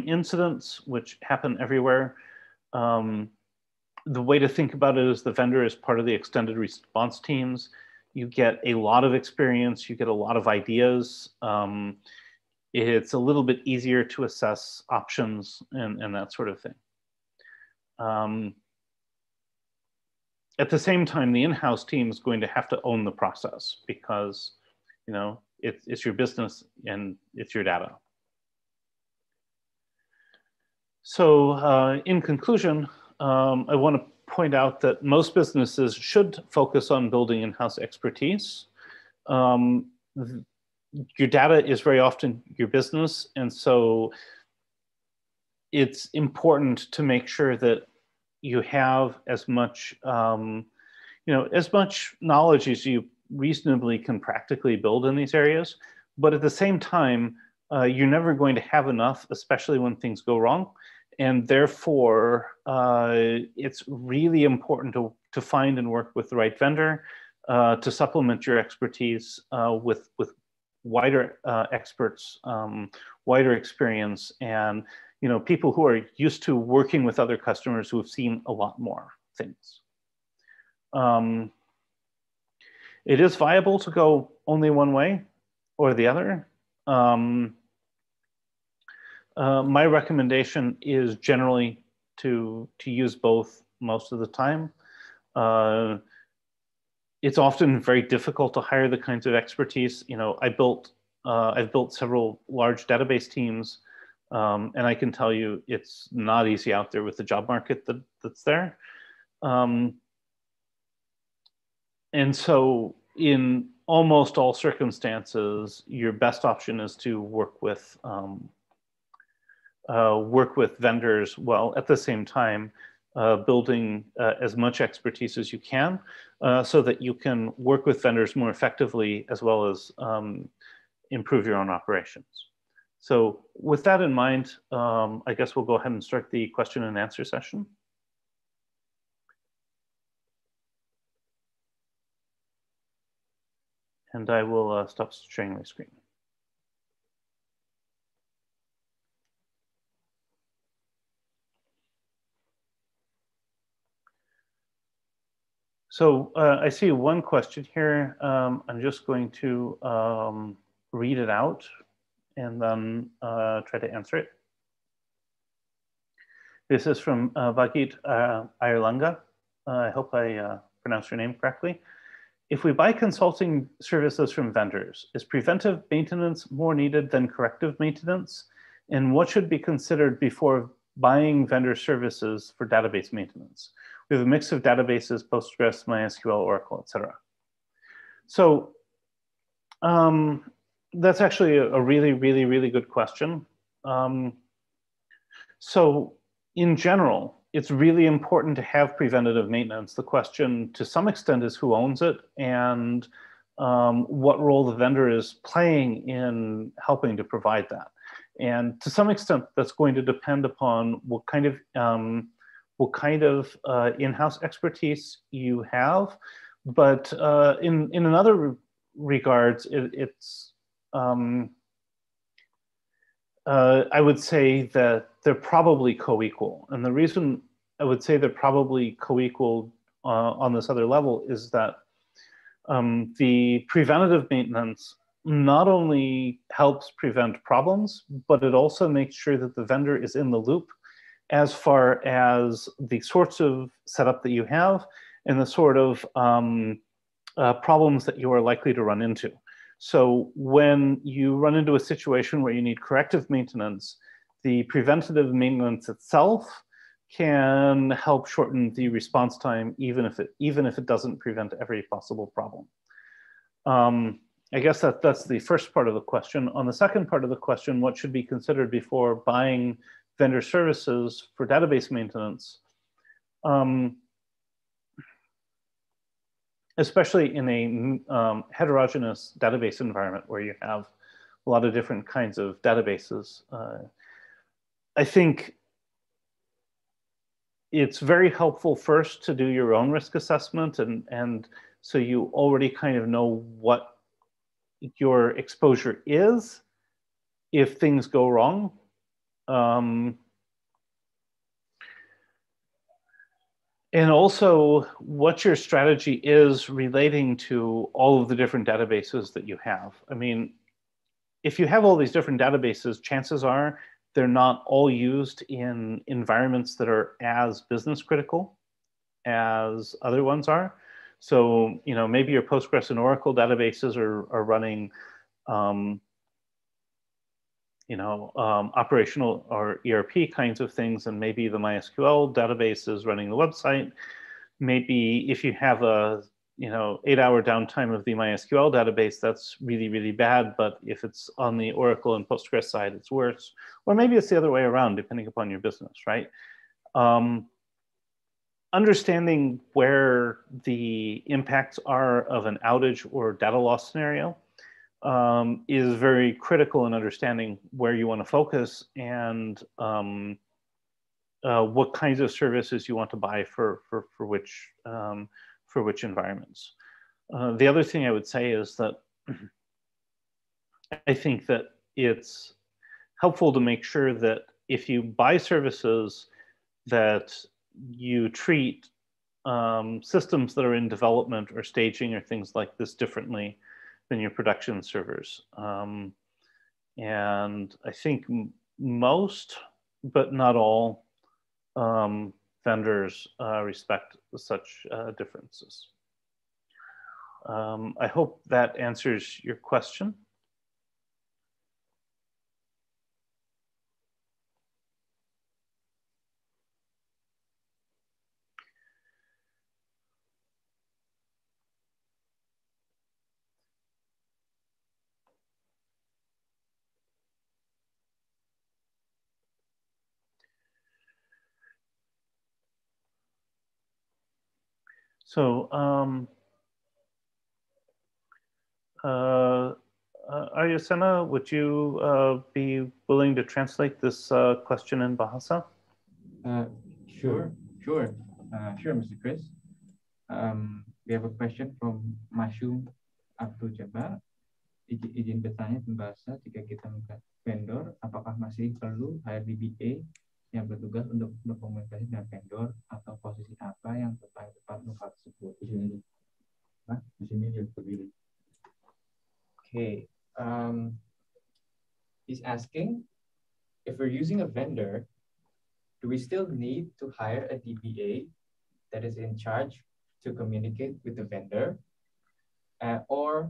incidents, which happen everywhere, the way to think about it is the vendor is part of the extended response teams. You get a lot of experience, you get a lot of ideas. It's a little bit easier to assess options and that sort of thing. At the same time, the in-house team is going to have to own the process because, it's your business and it's your data. So in conclusion, I want to point out that most businesses should focus on building in-house expertise. Your data is very often your business, and so it's important to make sure that you have as much, as much knowledge as you reasonably can practically build in these areas. But at the same time, you're never going to have enough, especially when things go wrong. And therefore, it's really important to find and work with the right vendor to supplement your expertise with wider experts, wider experience, and people who are used to working with other customers who have seen a lot more things. It is viable to go only one way or the other. My recommendation is generally to use both most of the time. It's often very difficult to hire the kinds of expertise. I've built several large database teams, and I can tell you it's not easy out there with the job market that's there. And so in almost all circumstances, your best option is to work with vendors while at the same time building as much expertise as you can so that you can work with vendors more effectively as well as improve your own operations. So with that in mind, I guess we'll go ahead and start the question and answer session. And I will stop sharing my screen. So I see one question here. I'm just going to read it out and then try to answer it. This is from Vagit Ayerlanga. I hope I pronounced your name correctly. If we buy consulting services from vendors, is preventive maintenance more needed than corrective maintenance? And what should be considered before buying vendor services for database maintenance? We have a mix of databases, Postgres, MySQL, Oracle, etc. So that's actually a really, really, really good question. So in general, it's really important to have preventative maintenance. The question to some extent is who owns it and what role the vendor is playing in helping to provide that. And to some extent, that's going to depend upon what kind of in-house expertise you have. But in another regards, I would say that they're probably co-equal. And the reason I would say they're probably co-equal on this other level is that the preventative maintenance not only helps prevent problems, but it also makes sure that the vendor is in the loop as far as the sorts of setup that you have and the sort of problems that you are likely to run into. So when you run into a situation where you need corrective maintenance, the preventative maintenance itself can help shorten the response time, even if it doesn't prevent every possible problem. I guess that's the first part of the question. On the second part of the question, what should be considered before buying vendor services for database maintenance? Especially in a heterogeneous database environment where you have a lot of different kinds of databases. I think it's very helpful first to do your own risk assessment, and so you already kind of know what your exposure is if things go wrong. And also what your strategy is relating to all of the different databases that you have. I mean, if you have all these different databases, chances are they're not all used in environments that are as business critical as other ones are. So, you know, maybe your Postgres and Oracle databases are running, operational or ERP kinds of things, and maybe the MySQL database is running the website. Maybe if you have a 8-hour downtime of the MySQL database, that's really, really bad. But if it's on the Oracle and Postgres side, it's worse. Or maybe it's the other way around, depending upon your business, right? Understanding where the impacts are of an outage or data loss scenario is very critical in understanding where you want to focus and what kinds of services you want to buy for which environments. The other thing I would say is that I think that it's helpful to make sure that if you buy services, that you treat systems that are in development or staging or things like this differently than your production servers. And I think most, but not all, vendors respect such differences. I hope that answers your question. So, Aryasena, would you be willing to translate this question in Bahasa? Sure, Mr. Chris. We have a question from Masyum Abdul Jabbar. Izin bertanya in bahasa, jika kita buka vendor, apakah masih perlu hire DBA yang bertugas untuk berkomunikasi dengan vendor, atau posisi apa yang paling tepat untuk hal tersebut? Di sini dia berdiri. Okay, he's asking if we're using a vendor, do we still need to hire a DBA that is in charge to communicate with the vendor, or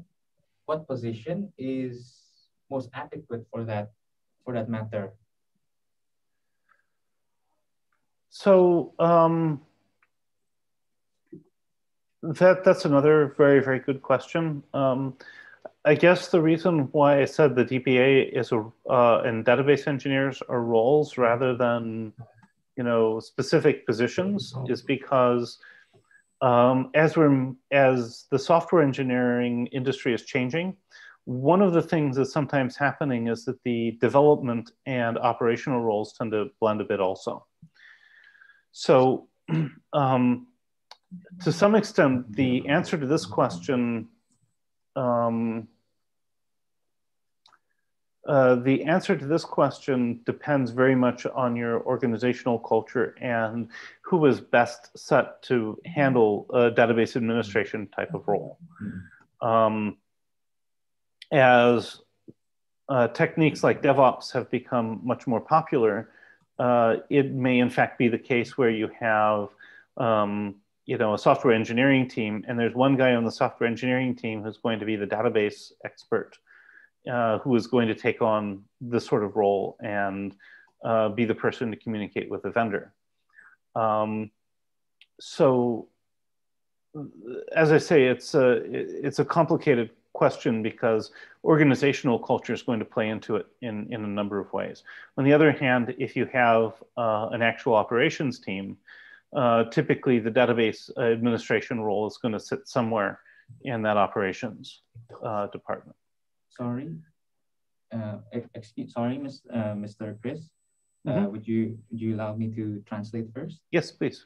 what position is most adequate for that matter? So that's another very, very good question. I guess the reason why I said the DBA is and database engineers are roles rather than specific positions is because as the software engineering industry is changing, one of the things that's sometimes happening is that the development and operational roles tend to blend a bit also. So to some extent, the answer to this question depends very much on your organizational culture and who is best set to handle a database administration type of role. As techniques like DevOps have become much more popular, it may in fact be the case where you have a software engineering team, and there's one guy on the software engineering team who's going to be the database expert, who is going to take on this sort of role and be the person to communicate with the vendor. So, as I say, it's a complicated question because organizational culture is going to play into it in a number of ways. On the other hand, if you have an actual operations team, typically the database administration role is going to sit somewhere in that operations department. Sorry, Mr. Chris. Would you allow me to translate first? Yes, please.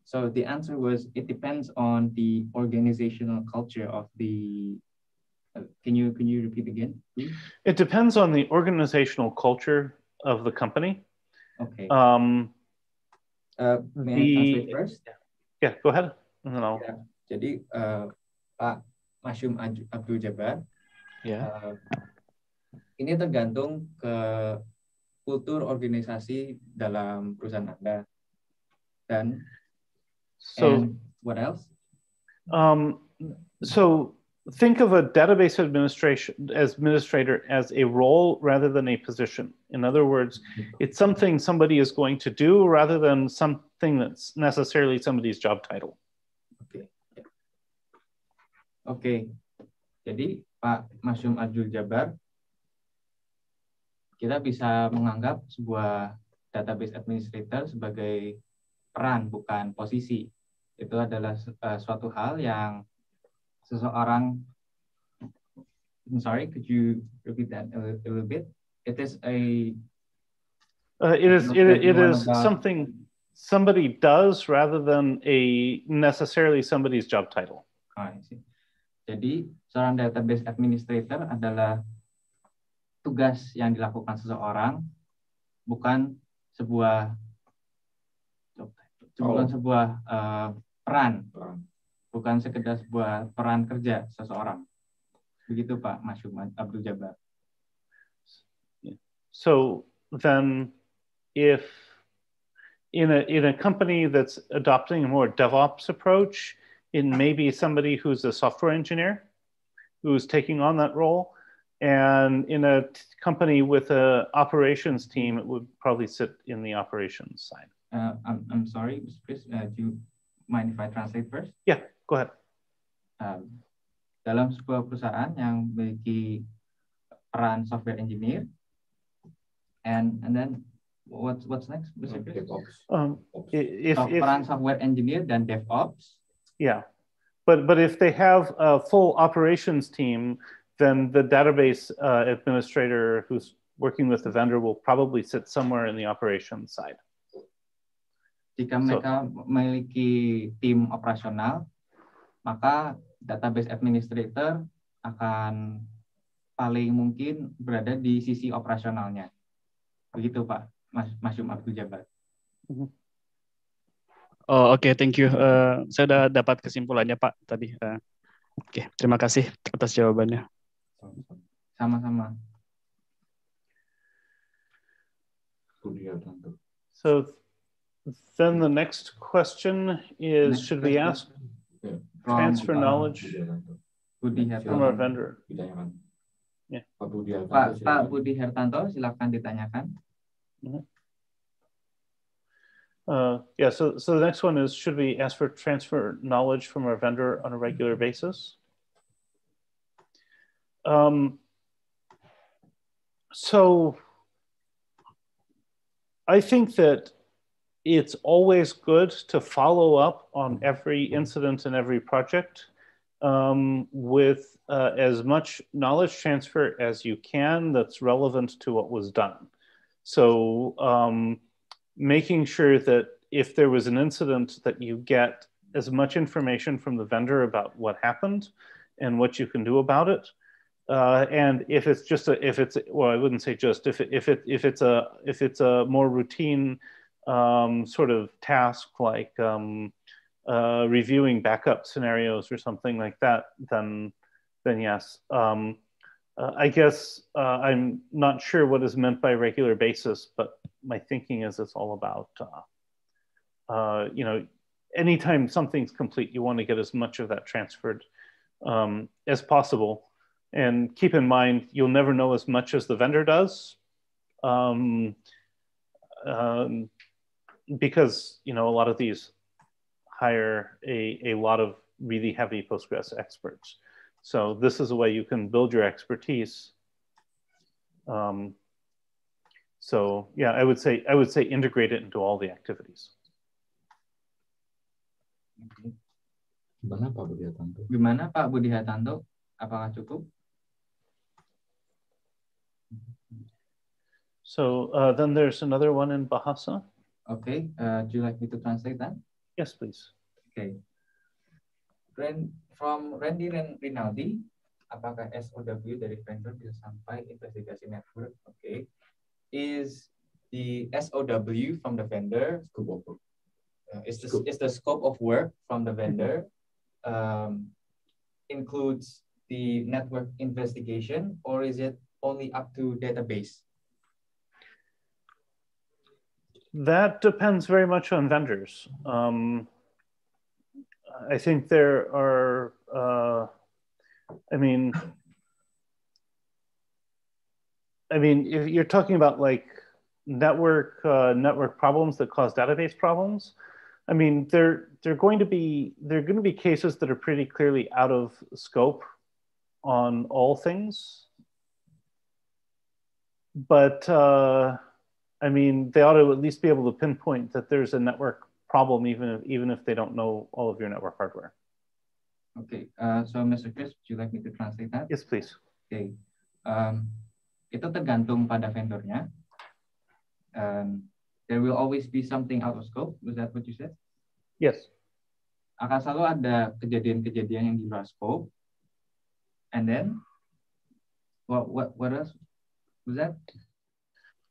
So the answer was, it depends on the organizational culture of the. Can you repeat again, please? It depends on the organizational culture of the company. Okay. May I translate first? Yeah, go ahead. And then I'll... Ya, jadi Pak Masyum Abdul Jabbar, ini tergantung ke kultur organisasi dalam perusahaan Anda. Dan and what else? So think of a database administrator as a role rather than a position. In other words, it's something somebody is going to do rather than something that's necessarily somebody's job title. Oke. Jadi Pak Masyum Abdul Jabbar, kita bisa menganggap sebuah database administrator sebagai peran, bukan posisi. Itu adalah suatu hal yang seseorang. I'm sorry, could you repeat that a little bit? It is a. It is something somebody does rather than necessarily somebody's job title. I see. Jadi seorang database administrator adalah tugas yang dilakukan seseorang, bukan sebuah peran, bukan sekedar sebuah peran kerja seseorang. Begitu Pak Masyum Abdul Jabbar. So then, if in a company that's adopting a more DevOps approach, it may be somebody who's a software engineer who's taking on that role. And in a company with an operations team, it would probably sit in the operations side. I'm sorry, Chris, do you mind if I translate first? Yeah, go ahead. Dalam sebuah perusahaan yang memiliki peran software engineer, and then what's next? Peran software engineer dan DevOps. Yeah, but if they have a full operations team, then the database administrator who's working with the vendor will probably sit somewhere in the operations side. Jika mereka memiliki tim operasional, maka database administrator akan paling mungkin berada di sisi operasionalnya. Begitu Pak Masyum Abdul Jabbar. Oh, oke, thank you. Saya sudah dapat kesimpulannya Pak tadi. Oke, terima kasih atas jawabannya. Sama-sama. So then the next question is, should we ask transfer knowledge from our vendor? Yeah. Pak Budi Hartanto, silakan ditanyakan. Yeah, so the next one is, should we ask for transfer knowledge from our vendor on a regular basis? So I think that it's always good to follow up on every incident and every project with as much knowledge transfer as you can that's relevant to what was done. So making sure that if there was an incident, that you get as much information from the vendor about what happened and what you can do about it. And if it's just well, I wouldn't say just, if it's a more routine sort of task, like reviewing backup scenarios or something like that, then yes. I guess I'm not sure what is meant by regular basis, but my thinking is it's all about, you know, anytime something's complete, you want to get as much of that transferred as possible. And keep in mind, you'll never know as much as the vendor does, because, you know, a lot of these hire a lot of really heavy Postgres experts. So this is a way you can build your expertise. So yeah, I would say integrate it into all the activities. Gimana Pak Budi Hartanto? Apakah cukup? So then there's another one in Bahasa. Okay, do you like me to translate that? Yes, please. Okay. From Randy Rinaldi, apakah SOW dari vendor bisa sampai investigasi network? Okay. Is the SOW from the vendor scope of work? Is the scope of work from the vendor includes the network investigation, or is it only up to database? That depends very much on vendors. I think there are, I mean, if you're talking about like network problems that cause database problems, I mean, there are going to be cases that are pretty clearly out of scope on all things, but I mean, they ought to at least be able to pinpoint that there's a network problem, even if they don't know all of your network hardware. Okay, so Mr. Chris, would you like me to translate that? Yes, please. Okay, itu tergantung pada vendornya. There will always be something out of scope. Was that what you said? Yes. Akan selalu ada kejadian-kejadian yang di luar scope. And then, what else was that?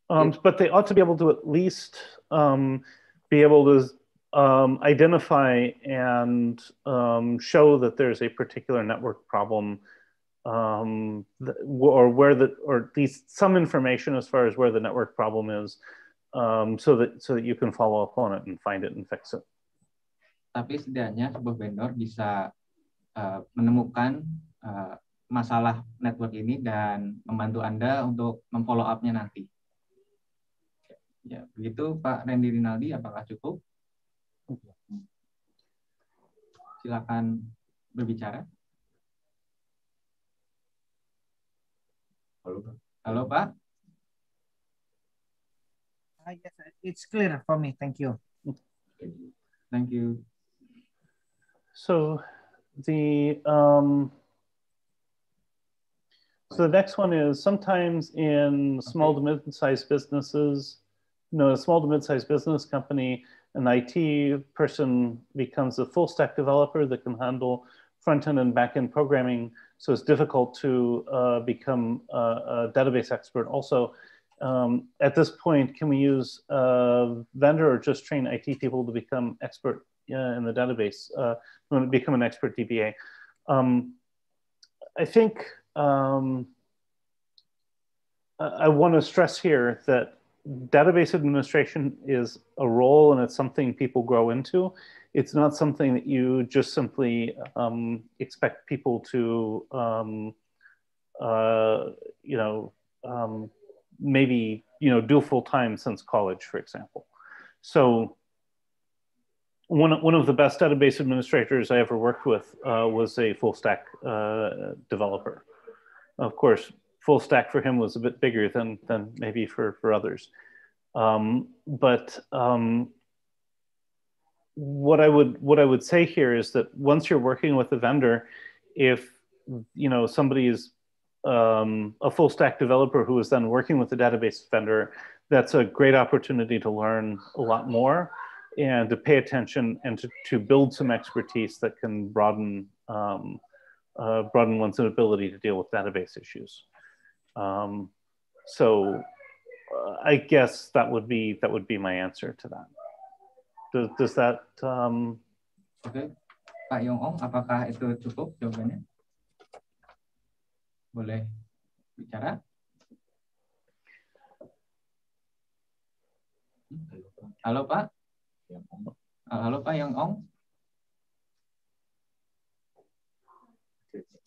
But they ought to be able to at least be able to identify and show that there's a particular network problem, or at least some information as far as where the network problem is, so that you can follow up on it and find it and fix it. Tapi setidaknya sebuah vendor bisa menemukan masalah network ini dan membantu Anda untuk memfollow up-nya nanti. Ya, begitu Pak Randy Rinaldi, apakah cukup? Silakan berbicara. Halo Pak. Yes, it's clear for me. Thank you. Thank you. So the next one is sometimes in small to mid-sized businesses, a small to mid-sized business company, an IT person becomes a full stack developer that can handle front-end and back-end programming. So it's difficult to become a database expert. Also, at this point, can we use a vendor or just train IT people to become expert in the database, become an expert DBA? I think I want to stress here that database administration is a role and it's something people grow into. It's not something that you just simply expect people to, maybe, do full time since college, for example. So one of the best database administrators I ever worked with was a full stack developer. Of course, full stack for him was a bit bigger than maybe for others. But what I would say here is that once you're working with a vendor, if somebody is a full stack developer who is then working with the database vendor, that's a great opportunity to learn a lot more and to pay attention and to build some expertise that can broaden one's ability to deal with database issues. So I guess that would be my answer to that. Does that? Okay, Pak Yong-ong, apakah itu cukup jawabannya? Boleh bicara? Halo Pak. Halo Pak Yong-ong.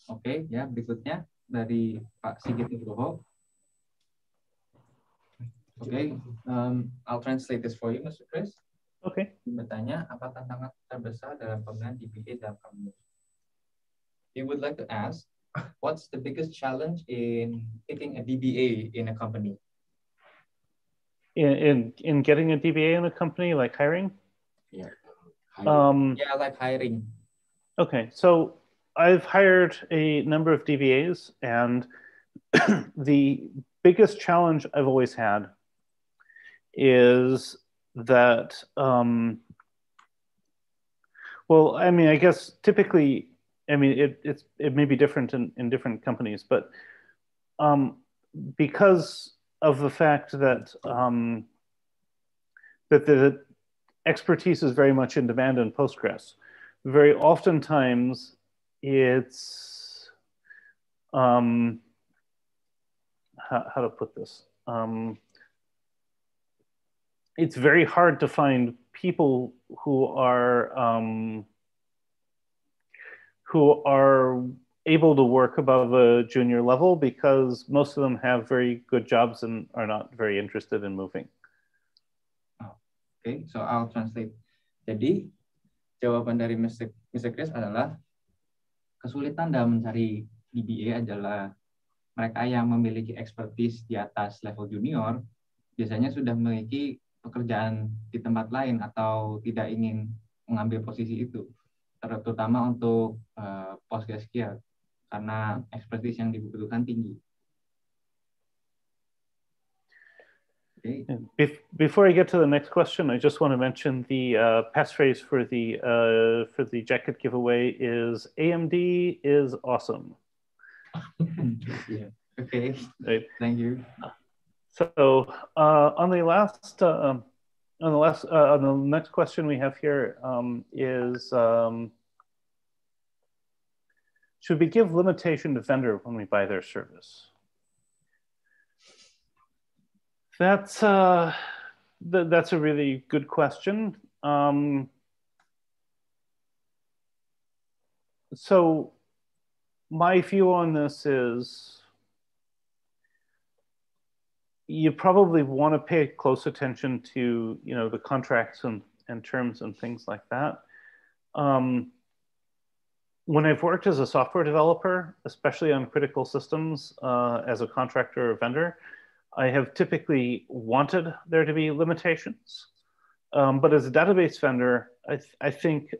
Oke, ya berikutnya dari Pak Sigit Nugroho. Okay, I'll translate this for you, Mr. Chris. Okay. Bertanya, apa tantangan terbesar dalam penggunaan DBA dalam kamu? He would like to ask, what's the biggest challenge in picking a DBA in a company? In getting a DBA in a company, like hiring? Yeah. Yeah, like hiring. Okay, so I've hired a number of DBAs, and the biggest challenge I've always had is that, well, I mean, I guess typically, I mean, it may be different in different companies, but because of the fact that that the expertise is very much in demand in Postgres, very oftentimes it's how to put this. It's very hard to find people who are able to work above a junior level because most of them have very good jobs and are not very interested in moving. Okay, so I'll translate. Jadi jawaban dari Mr. Chris adalah kesulitan dalam mencari DBA adalah mereka yang memiliki expertise di atas level junior biasanya sudah memiliki pekerjaan di tempat lain atau tidak ingin mengambil posisi itu, terutama untuk PostgreSQL karena expertise yang dibutuhkan tinggi. Okay. Before I get to the next question, I just want to mention the passphrase for the jacket giveaway is AMD is awesome. Yeah. Okay. Right. Thank you. So on the next question we have here is should we give limitation to vendor when we buy their service? That's a really good question. So my view on this is you probably want to pay close attention to, you know, the contracts and terms and things like that. When I've worked as a software developer, especially on critical systems as a contractor or vendor, I have typically wanted there to be limitations. But as a database vendor, I think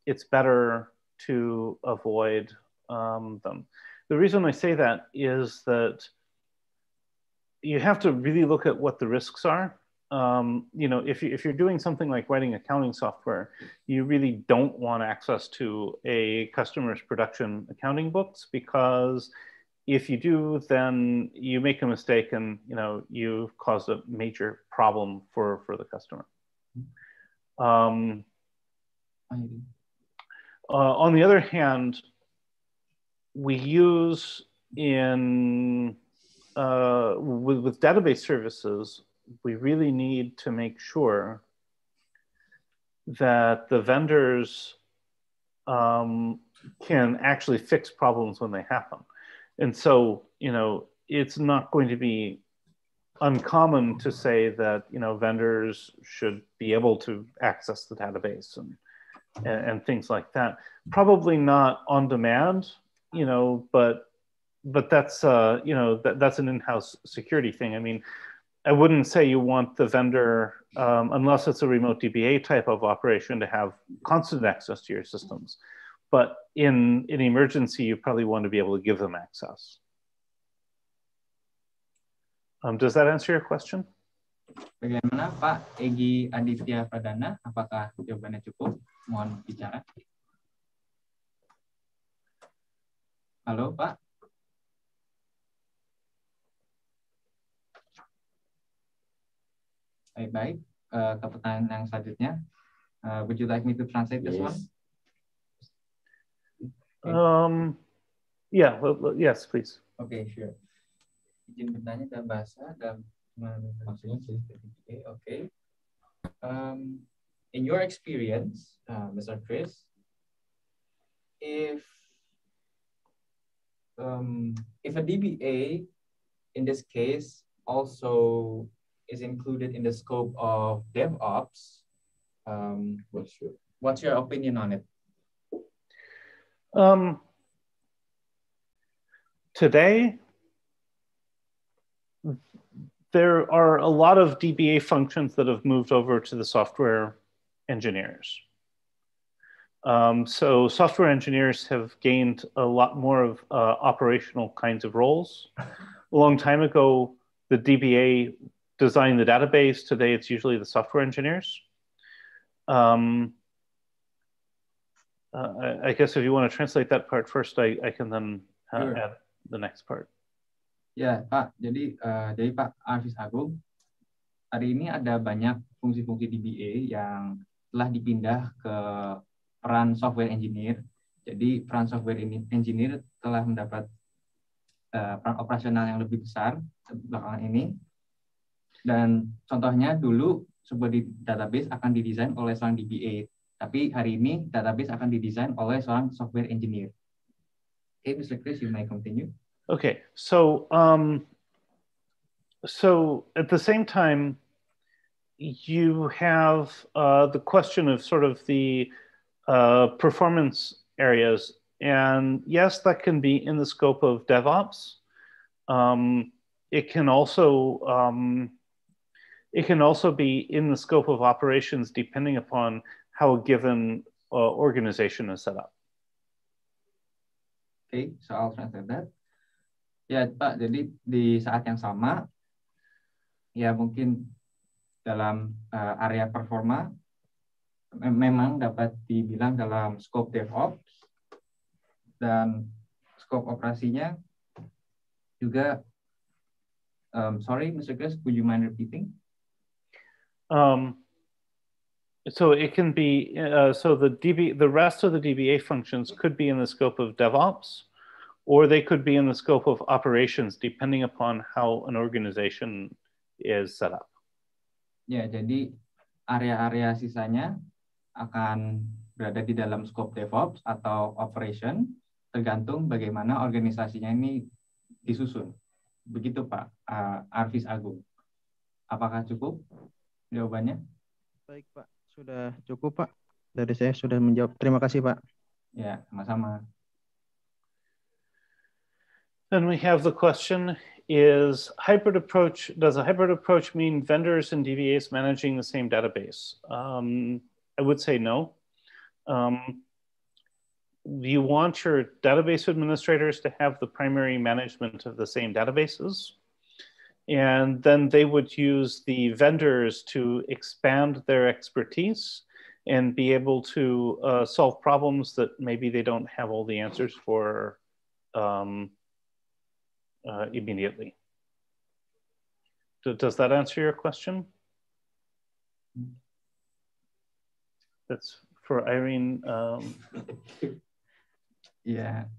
it's better to avoid them. The reason I say that is that you have to really look at what the risks are. You know, if you're doing something like writing accounting software, you really don't want access to a customer's production accounting books, because if you do, then you make a mistake and, you know, you've caused a major problem for the customer. On the other hand, we use with database services, we really need to make sure that the vendors can actually fix problems when they happen. And so, you know, it's not going to be uncommon to say that, you know, vendors should be able to access the database and things like that. Probably not on demand, you know, but that's you know, that's an in-house security thing. I mean, I wouldn't say you want the vendor, unless it's a remote DBA type of operation, to have constant access to your systems. But in an emergency, you probably want to be able to give them access. Does that answer your question? Bagaimana Pak Egy Aditya Pradana? Apakah jawabannya cukup? Mohon bicara. Halo Pak. Baik. Ke pertanyaan yang selanjutnya. Would you like me to translate this one? Yeah, yes, please. Okay, sure. Izin bertanya dalam bahasa dalam maksudnya okay. In your experience, Mr. Chris, if a DBA in this case also is included in the scope of DevOps, what's your opinion on it? Today, there are a lot of DBA functions that have moved over to the software engineers. So software engineers have gained a lot more of operational kinds of roles. A long time ago, the DBA design the database. Today, it's usually the software engineers. I guess if you want to translate that part first, I can then add the next part. Ya, Pak. Jadi Pak Arvis Agung, hari ini ada banyak fungsi-fungsi DBA yang telah dipindah ke peran software engineer. Jadi peran software engineer telah mendapat peran operasional yang lebih besar belakangan ini. Dan contohnya dulu sebuah database akan didesain oleh seorang DBA, tapi hari ini database akan didesain oleh seorang software engineer. Okay, Mr. Chris, you may continue. Okay, so so at the same time, you have the question of sort of the performance areas, and yes, that can be in the scope of DevOps. It can also be in the scope of operations, depending upon how a given organization is set up. Okay, so I'll translate that. Ya, Pak, jadi di saat yang sama, ya mungkin dalam area performa memang dapat dibilang dalam scope DevOps, dan scope operasinya juga, sorry, Mr. Chris, would you mind repeating? So it can be, so the rest of the DBA functions could be in the scope of DevOps, or they could be in the scope of operations, depending upon how an organization is set up. Ya, jadi area-area sisanya akan berada di dalam scope DevOps atau operation, tergantung bagaimana organisasinya ini disusun. Begitu Pak Arvis Agung. Apakah cukup jawabannya? Baik Pak, sudah cukup Pak. Dari saya sudah menjawab. Terima kasih Pak. Ya, sama-sama. Then we have the question, does a hybrid approach mean vendors and DBAs managing the same database? I would say no. You want your database administrators to have the primary management of the same databases, and then they would use the vendors to expand their expertise and be able to solve problems that maybe they don't have all the answers for immediately. Does that answer your question? That's for Irene. Yeah.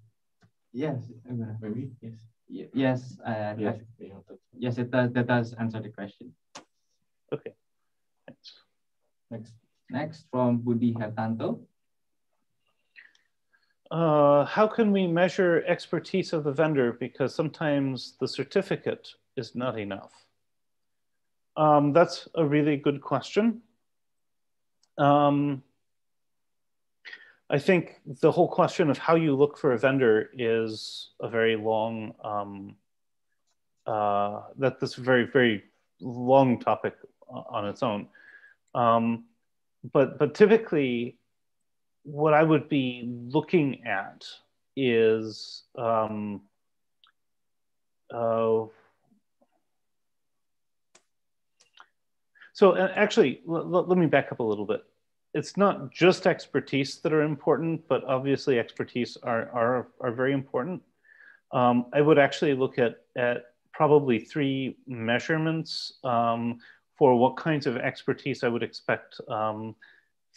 Yes. Maybe. Yes. Yes. Yes. That does answer the question. Okay. Thanks. Next from Budi Hertanto. How can we measure expertise of the vendor? Because sometimes the certificate is not enough. That's a really good question. I think the whole question of how you look for a vendor is a very long, that's a very, very long topic on its own. But typically, what I would be looking at is so actually, let me back up a little bit. It's not just expertise that are important, but obviously expertise are very important. I would actually look at probably 3 measurements for what kinds of expertise I would expect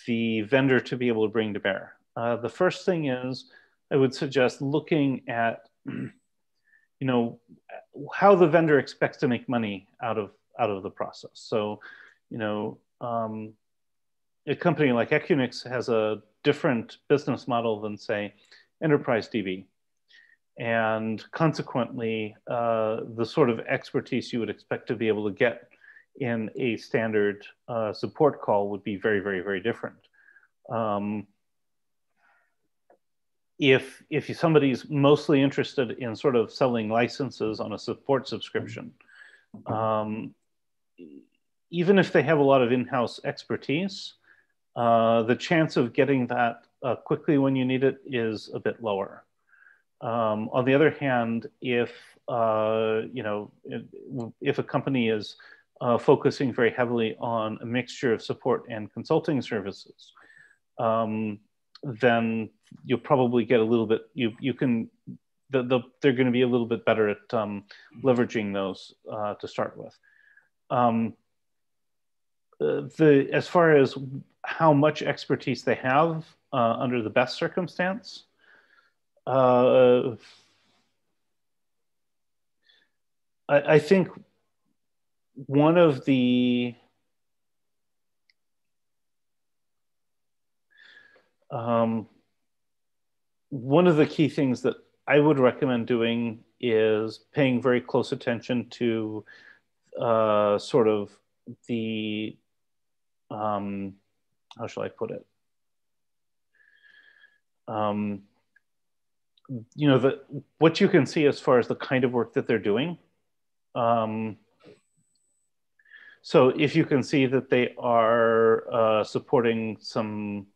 the vendor to be able to bring to bear. The first thing is, I would suggest looking at, how the vendor expects to make money out of the process. So, a company like Equnix has a different business model than, say, Enterprise DB. And consequently, the sort of expertise you would expect to be able to get in a standard support call would be very, very, very different. If somebody's mostly interested in sort of selling licenses on a support subscription, even if they have a lot of in-house expertise, the chance of getting that quickly when you need it is a bit lower. On the other hand, if a company is focusing very heavily on a mixture of support and consulting services, then you'll probably get a little bit, they're going to be a little bit better at leveraging those to start with. As far as how much expertise they have under the best circumstance, I think one of the key things that I would recommend doing is paying very close attention to sort of the, how shall I put it? You know, what you can see as far as the kind of work that they're doing. So if you can see that they are supporting some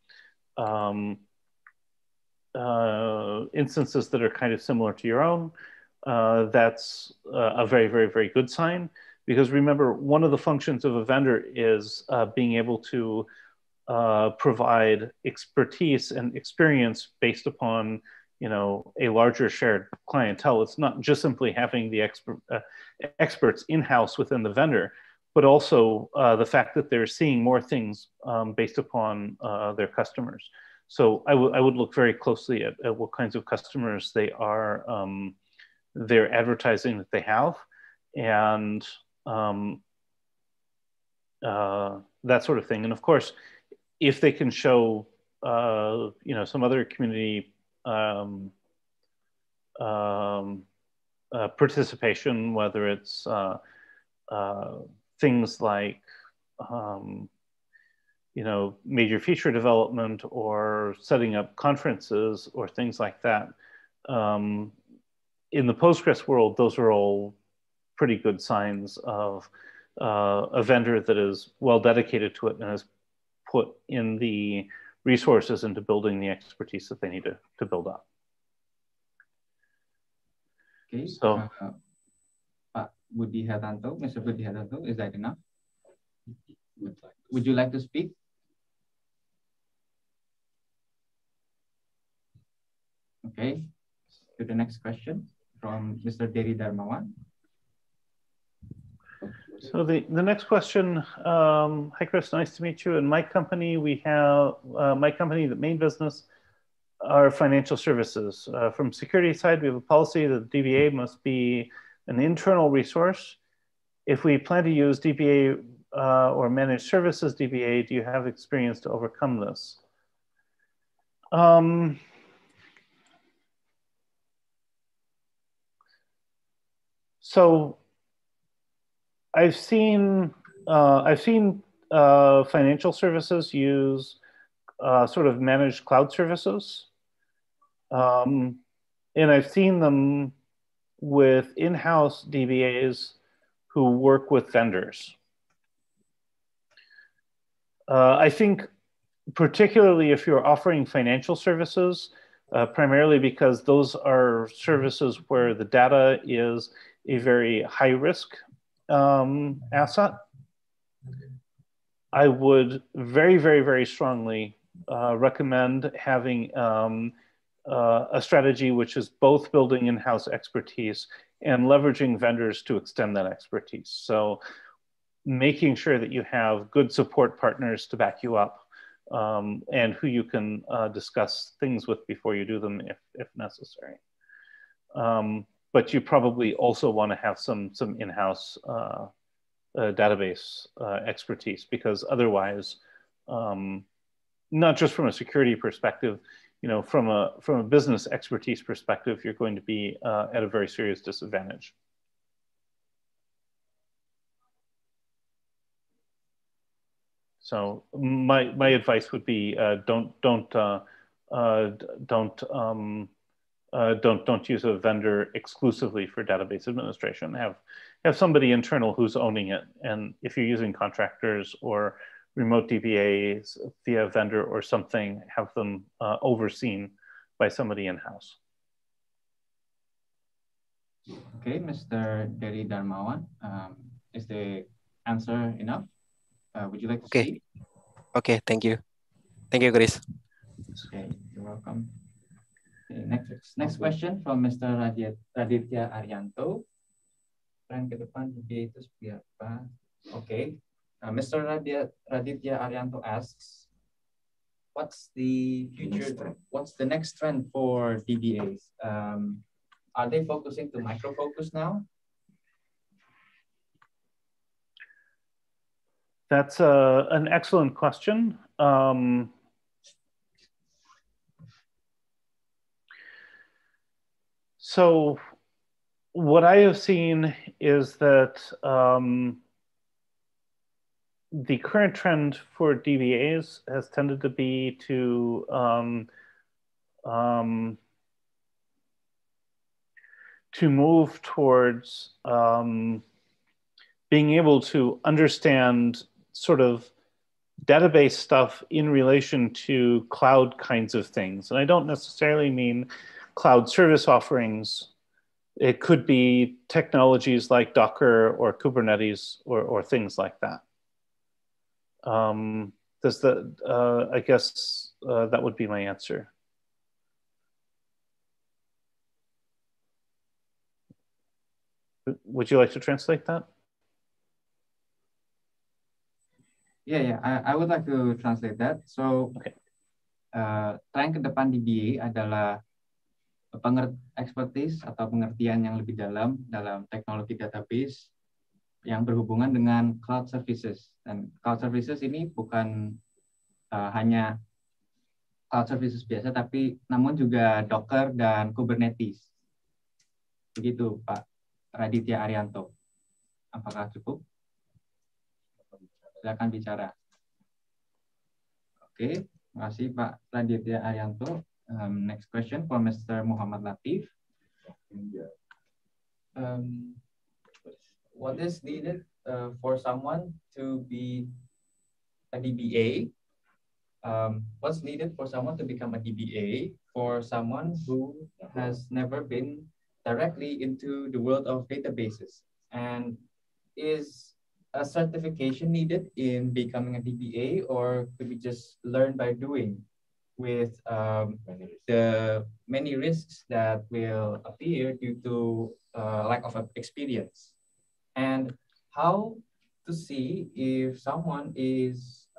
instances that are kind of similar to your own, that's a very, very, very good sign. Because remember, one of the functions of a vendor is being able to provide expertise and experience based upon, you know, a larger shared clientele. It's not just simply having the experts in-house within the vendor, but also the fact that they're seeing more things based upon their customers. So I would look very closely at what kinds of customers they are, they're advertising that they have, and that sort of thing. And of course, if they can show, you know, some other community participation, whether it's things like, you know, major feature development or setting up conferences or things like that. In the Postgres world, those are all pretty good signs of a vendor that is well dedicated to it and has put in the resources into building the expertise that they need to build up. Okay, so Pak Budi Hartanto, Mr. Budi Hartanto, is that enough? Would you like to speak? Okay, to the next question from Mr. Dery Darmawan. So the next question, hi Chris, nice to meet you. In my company, we have, the main business are financial services. From security side, we have a policy that DBA must be an internal resource. If we plan to use DBA or managed services DBA, do you have experience to overcome this? So I've seen financial services use sort of managed cloud services. And I've seen them with in-house DBAs who work with vendors. I think particularly if you're offering financial services, primarily because those are services where the data is a very high risk asset, I would very, very, very strongly recommend having a strategy which is both building in-house expertise and leveraging vendors to extend that expertise. So making sure that you have good support partners to back you up and who you can discuss things with before you do them if necessary. But you probably also want to have some in-house database expertise, because otherwise, not just from a security perspective, you know, from a business expertise perspective, you're going to be at a very serious disadvantage. So my advice would be don't use a vendor exclusively for database administration. Have somebody internal who's owning it. And if you're using contractors or remote DBAs via vendor or something, have them overseen by somebody in-house. Okay, Mr. Dery Darmawan, is the answer enough? Would you like to Okay. speak? Okay, thank you. Thank you, Chris. Okay, you're welcome. Okay, next question from Mr. Raditya Arianto. Tren ke depan DBA itu seperti apa? Okay, Mr. Raditya Arianto asks, what's the future? What's the next trend for DBAs? Are they focusing to micro focus now? That's an excellent question. So what I have seen is that the current trend for DBAs has tended to be to move towards being able to understand sort of database stuff in relation to cloud kinds of things. And I don't necessarily mean cloud service offerings. It could be technologies like Docker or Kubernetes or things like that. I guess that would be my answer. Would you like to translate that? Yeah, I would like to translate that. So, okay. Tren ke depan DBA adalah expertise atau pengertian yang lebih dalam teknologi database yang berhubungan dengan cloud services. Dan cloud services ini bukan hanya cloud services biasa, tapi namun juga Docker dan Kubernetes. Begitu, Pak Raditya Arianto. Apakah cukup? Silakan bicara. Oke, terima kasih Pak Raditya Arianto. Next question for Mr. Muhammad Latif. What is needed for someone to be a DBA? What's needed for someone to become a DBA for someone who has never been directly into the world of databases? And is a certification needed in becoming a DBA, or could we just learn by doing with the many risks that will appear due to lack of experience? And how to see if someone is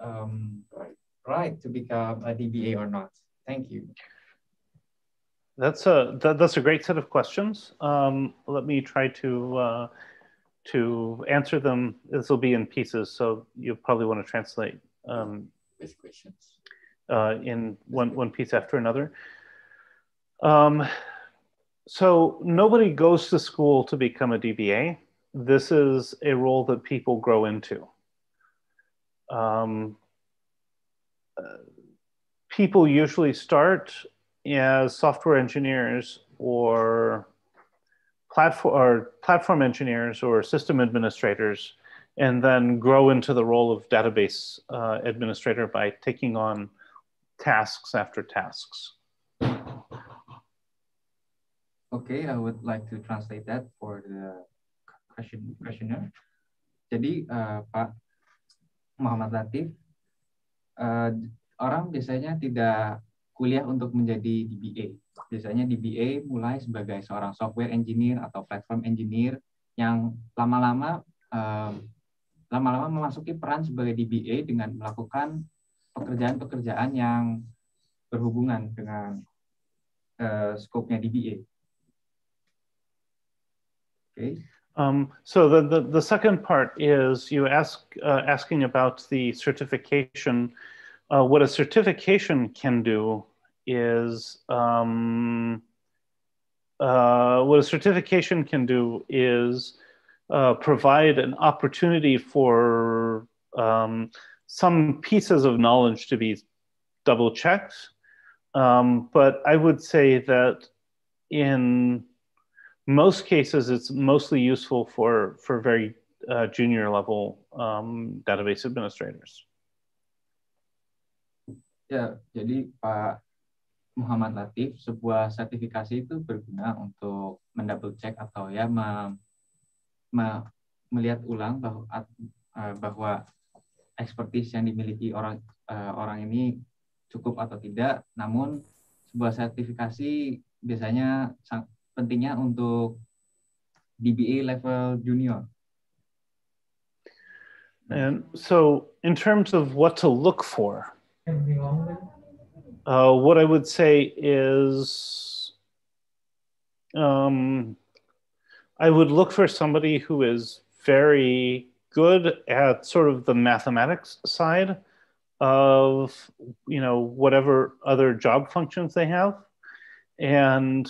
right to become a DBA or not? Thank you. That's a great set of questions. Let me try to answer them. This will be in pieces, so you'll probably want to translate with questions in one piece after another. So nobody goes to school to become a DBA. This is a role that people grow into. People usually start as software engineers or platform engineers or system administrators, and then grow into the role of database administrator by taking on tasks after tasks. Okay, I would like to translate that for the questioner. Jadi Pak Muhammad Latif, orang biasanya tidak kuliah untuk menjadi DBA. Biasanya DBA mulai sebagai seorang software engineer atau platform engineer yang lama-lama memasuki peran sebagai DBA dengan melakukan pekerjaan-pekerjaan yang berhubungan dengan skopnya DBA. Okay. So the second part is you asking about the certification. What a certification can do is provide an opportunity for some pieces of knowledge to be double checked. But I would say that in most cases, it's mostly useful for very junior level database administrators. Ya, jadi Pak Muhammad Latif, sebuah sertifikasi itu berguna untuk mendouble check atau ya melihat ulang bahwa expertise yang dimiliki orang ini cukup atau tidak. Namun sebuah sertifikasi biasanya pentingnya untuk DBA level junior. And so in terms of what to look for, what I would say is I would look for somebody who is very good at sort of the mathematics side of, whatever other job functions they have, and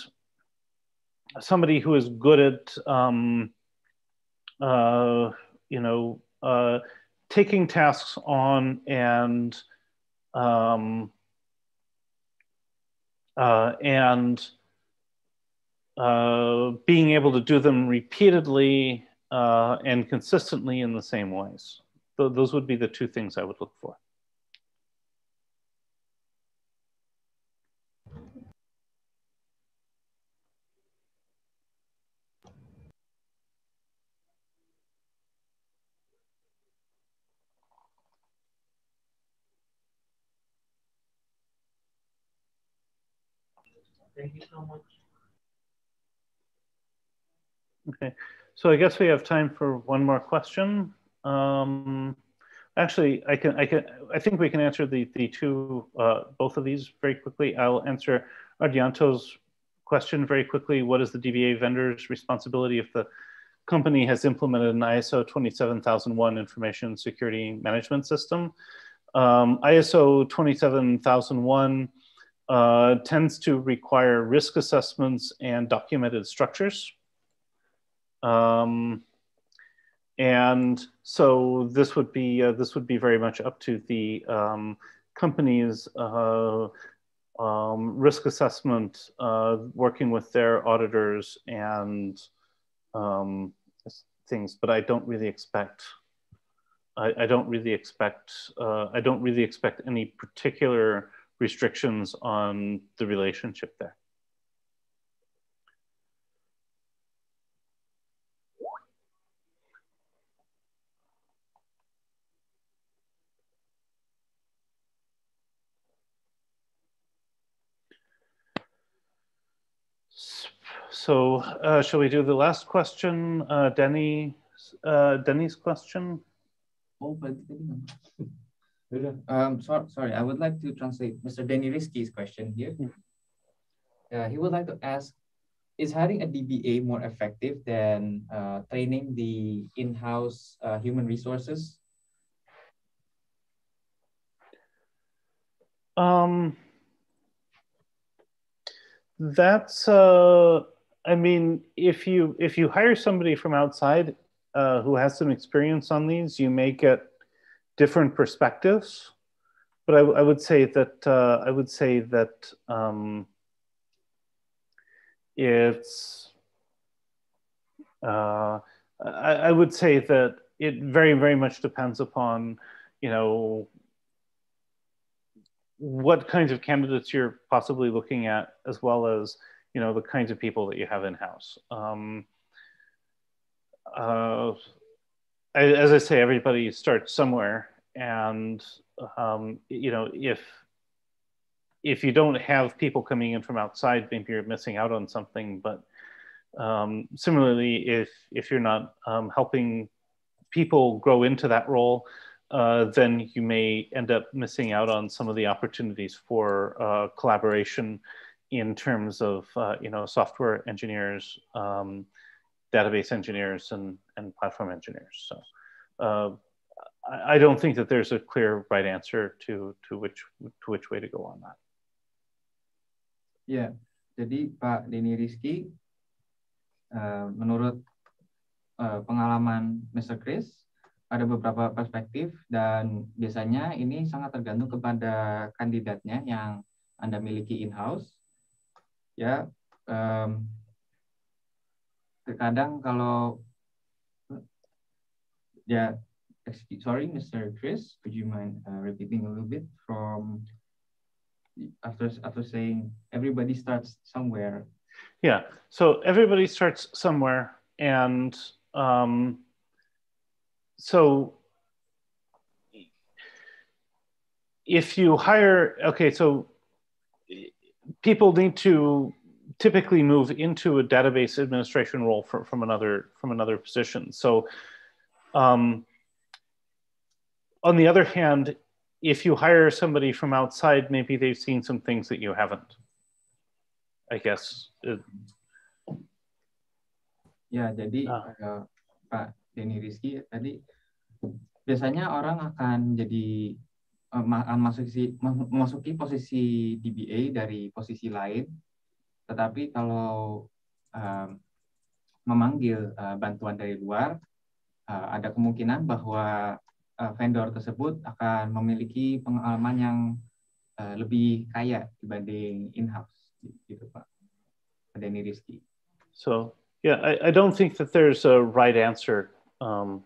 somebody who is good at, taking tasks on and being able to do them repeatedly and consistently in the same ways. Those would be the two things I would look for. Thank you so much. Okay, so I guess we have time for one more question. Actually, I think we can answer the two, both of these very quickly. I'll answer Ardianto's question very quickly. What is the DBA vendor's responsibility if the company has implemented an ISO 27001 information security management system? ISO 27001 tends to require risk assessments and documented structures. And so this would be very much up to the company's risk assessment, working with their auditors and things. But I don't really expect any particular restrictions on the relationship there. So shall we do the last question, Denny's question? Sorry, I would like to translate Mr. Denny Risky's question here. He would like to ask, is hiring a DBA more effective than training the in-house human resources? That's I mean, if you hire somebody from outside who has some experience on these, you may get different perspectives. But I would say that it's I would say that it very, very much depends upon, what kinds of candidates you're possibly looking at, as well as, the kinds of people that you have in-house. As I say, everybody starts somewhere, and if you don't have people coming in from outside, maybe you're missing out on something. But similarly, if you're not helping people grow into that role, then you may end up missing out on some of the opportunities for collaboration in terms of software engineers, database engineers, and platform engineers. So I don't think that there's a clear right answer to which way to go on that. Ya, jadi Pak Denny Rizky, menurut pengalaman Mr. Chris, ada beberapa perspektif, dan biasanya ini sangat tergantung kepada kandidatnya yang Anda miliki in-house. Ya, terkadang kalau sorry, Mr. Chris, could you mind repeating a little bit from after saying everybody starts somewhere? Yeah, so everybody starts somewhere, and so if you hire, okay, so people need to typically move into a database administration role from another position. So on the other hand, if you hire somebody from outside, maybe they've seen some things that you haven't, I guess. Ya, jadi Pak Denny Rizky tadi biasanya orang akan jadi memasuki posisi DBA dari posisi lain, tetapi kalau memanggil bantuan dari luar, ada kemungkinan bahwa vendor tersebut akan memiliki pengalaman yang lebih kaya dibanding in-house, gitu Pak Denny Rizky. So yeah, I don't think that there's a right answer to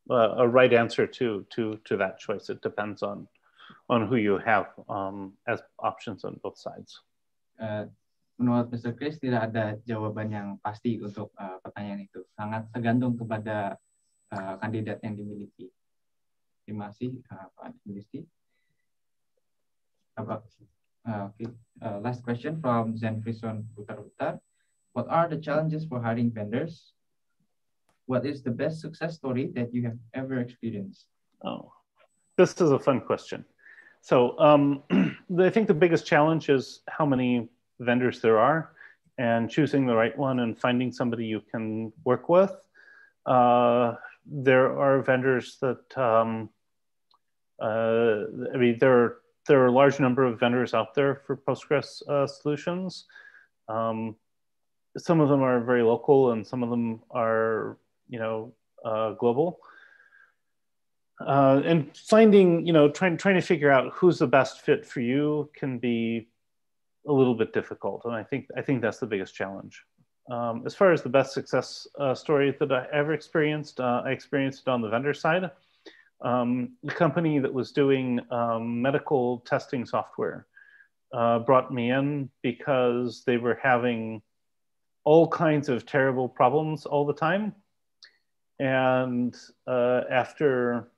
that choice. It depends on who you have as options on both sides. Menurut Mr. Chris, tidak ada jawaban yang pasti untuk pertanyaan itu. Sangat tergantung kepada kandidat yang dimiliki. Terima kasih, Pak Rizky. Last question from Zen Frison Putar. What are the challenges for hiring vendors? What is the best success story that you have ever experienced? Oh, this is a fun question. So I think the biggest challenge is how many vendors there are and choosing the right one and finding somebody you can work with. There are vendors that, I mean, there are a large number of vendors out there for Postgres solutions. Some of them are very local and some of them are, global. And finding, trying to figure out who's the best fit for you can be a little bit difficult. And I think that's the biggest challenge. As far as the best success story that I ever experienced, I experienced it on the vendor side. The company that was doing medical testing software brought me in because they were having all kinds of terrible problems all the time. And after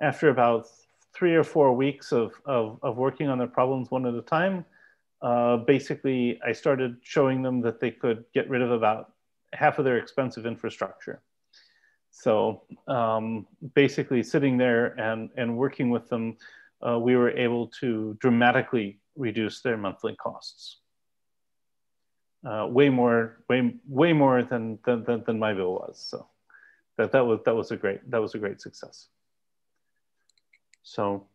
about 3 or 4 weeks of working on their problems one at a time, basically I started showing them that they could get rid of about half of their expensive infrastructure. So basically sitting there and working with them, we were able to dramatically reduce their monthly costs. Way more than my bill was. So that was a great success. So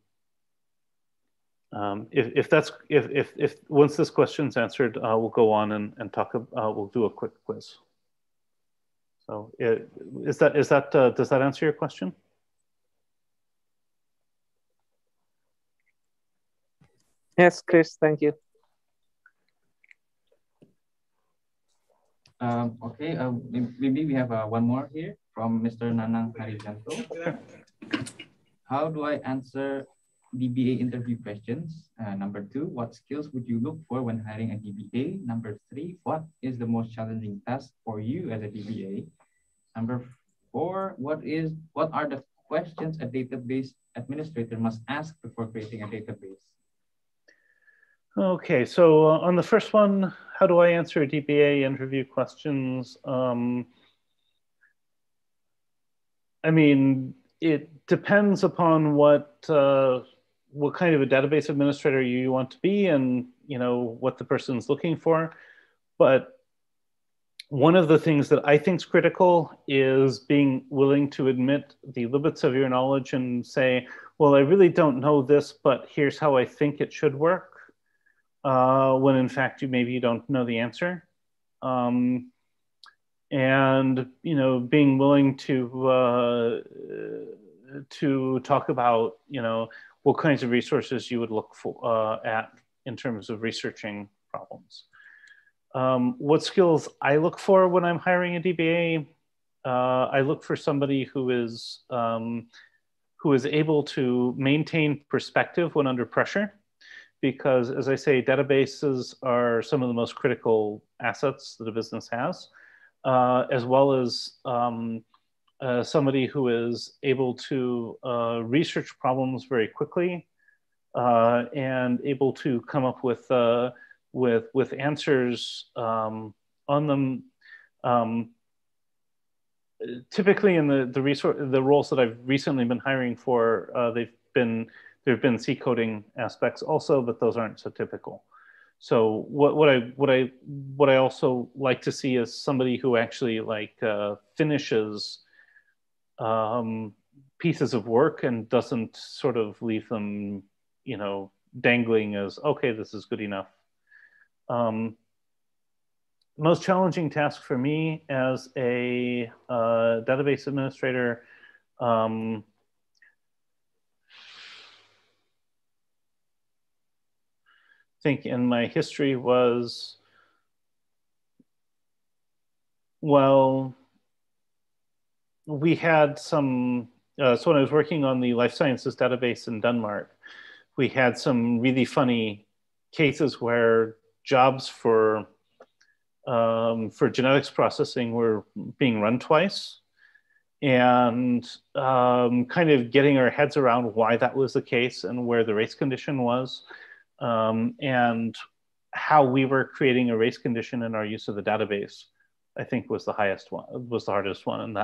if once this question's answered, we'll go on and talk. We'll do a quick quiz. So does that answer your question? Yes, Chris, thank you. Okay, maybe we have one more here from Mr. Nanang Harijanto. How do I answer DBA interview questions? Number 2, what skills would you look for when hiring a DBA? Number 3, what is the most challenging task for you as a DBA? Number 4, what are the questions a database administrator must ask before creating a database? Okay, so on the first one, how do I answer DBA interview questions? I mean, it depends upon what kind of a database administrator you want to be and what the person's looking for. But one of the things that I think is critical is being willing to admit the limits of your knowledge and say, well, I really don't know this, but here's how I think it should work. When in fact maybe you don't know the answer, and being willing to talk about what kinds of resources you would look for at in terms of researching problems. What skills I look for when I'm hiring a DBA, I look for somebody who is able to maintain perspective when under pressure. Because as I say, databases are some of the most critical assets that a business has, as well as somebody who is able to research problems very quickly and able to come up with answers on them. Typically, in the roles that I've recently been hiring for, there have been C coding aspects also, but those aren't so typical. So what I also like to see is somebody who actually finishes pieces of work and doesn't sort of leave them, dangling as, okay, this is good enough. Most challenging task for me as a database administrator, I think in my history was, well, we had some, so when I was working on the life sciences database in Denmark, we had some really funny cases where jobs for genetics processing were being run twice, and kind of getting our heads around why that was the case and where the race condition was, and how we were creating a race condition in our use of the database, I think was the hardest one, and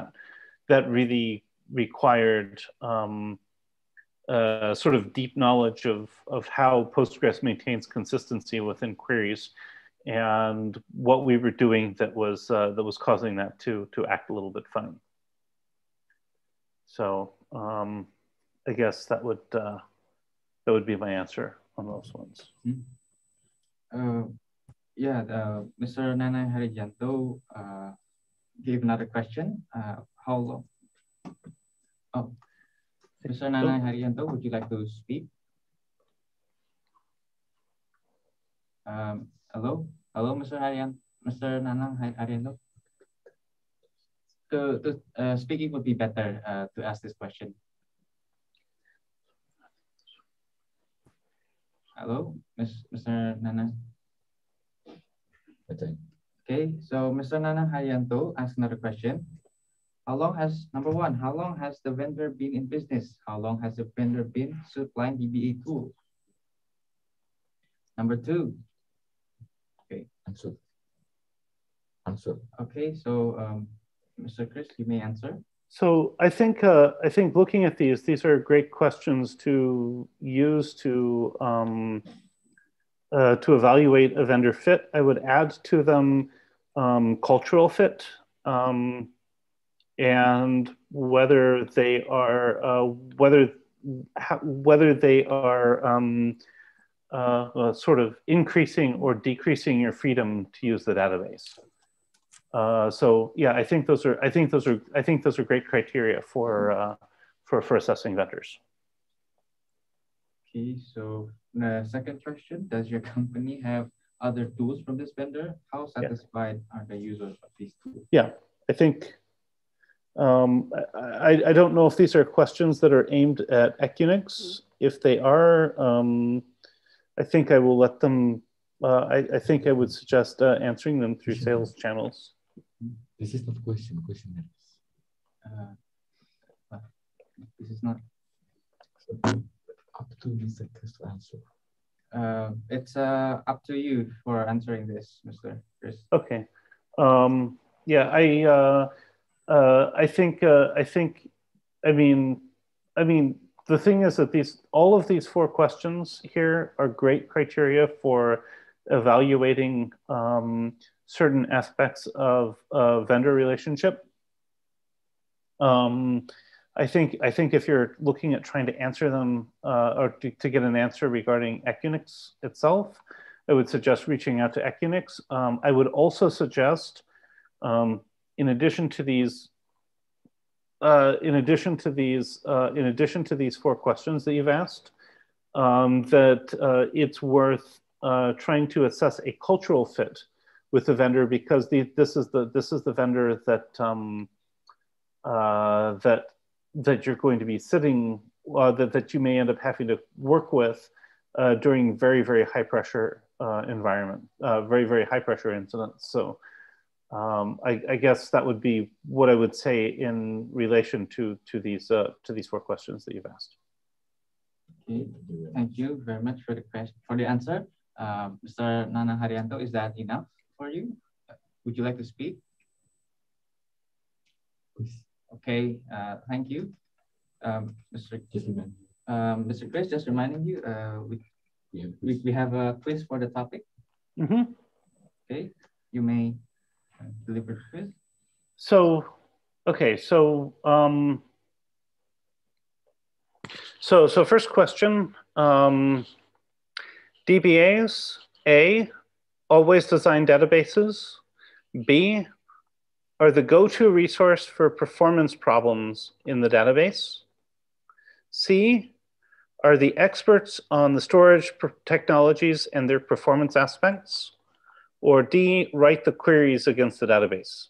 that really required sort of deep knowledge of how Postgres maintains consistency within queries, and what we were doing that was causing that to act a little bit funny. So I guess that would be my answer on those ones. Mr. Nana Harijanto gave another question. How long? Oh, Mr. Nana Harijanto, would you like to speak? Hello, Mr. Nana Harijanto. Speaking would be better to ask this question. Hello, Mr. Nana. Okay, so Mr. Nana Harijanto asked another question. Number one, how long has the vendor been in business? How long has the vendor been supplying DBA tools? Number two. Okay. Answer. Okay, so Mr. Chris, you may answer. So I think looking at these are great questions to use to evaluate a vendor fit. I would add to them cultural fit, and whether they are sort of increasing or decreasing your freedom to use the database. So yeah, I think those are great criteria for assessing vendors. Okay, so the second question: does your company have other tools from this vendor? How satisfied are the users of these tools? Yeah, I think I don't know if these are questions that are aimed at Equnix. If they are, I think I will let them. I think I would suggest answering them through sales channels. This is not question. This is not up to Mr. Chris to answer. It's up to you for answering this, Mr. Chris. Okay. Yeah, I think. I mean, the thing is that all of these four questions here are great criteria for evaluating certain aspects of a vendor relationship. I think if you're looking at trying to answer them or to get an answer regarding Equnix itself, I would suggest reaching out to Equnix. I would also suggest, in addition to these four questions that you've asked, that it's worth trying to assess a cultural fit with the vendor, because this is the vendor that you're going to be sitting, that you may end up having to work with during very, very high pressure environment, very, very high pressure incidents. So I guess that would be what I would say in relation to these four questions that you've asked. Okay, thank you very much for the question, for the answer. Mr. Nana Haryanto, is that enough for you? Would you like to speak? Okay, thank you. Mr. Chris, just reminding you, we have a quiz for the topic. Mm-hmm. Okay, you may deliver the quiz. So, okay, so first question, DBAs, A, always design databases. B, are the go-to resource for performance problems in the database. C, are the experts on the storage technologies and their performance aspects. Or D, write the queries against the database.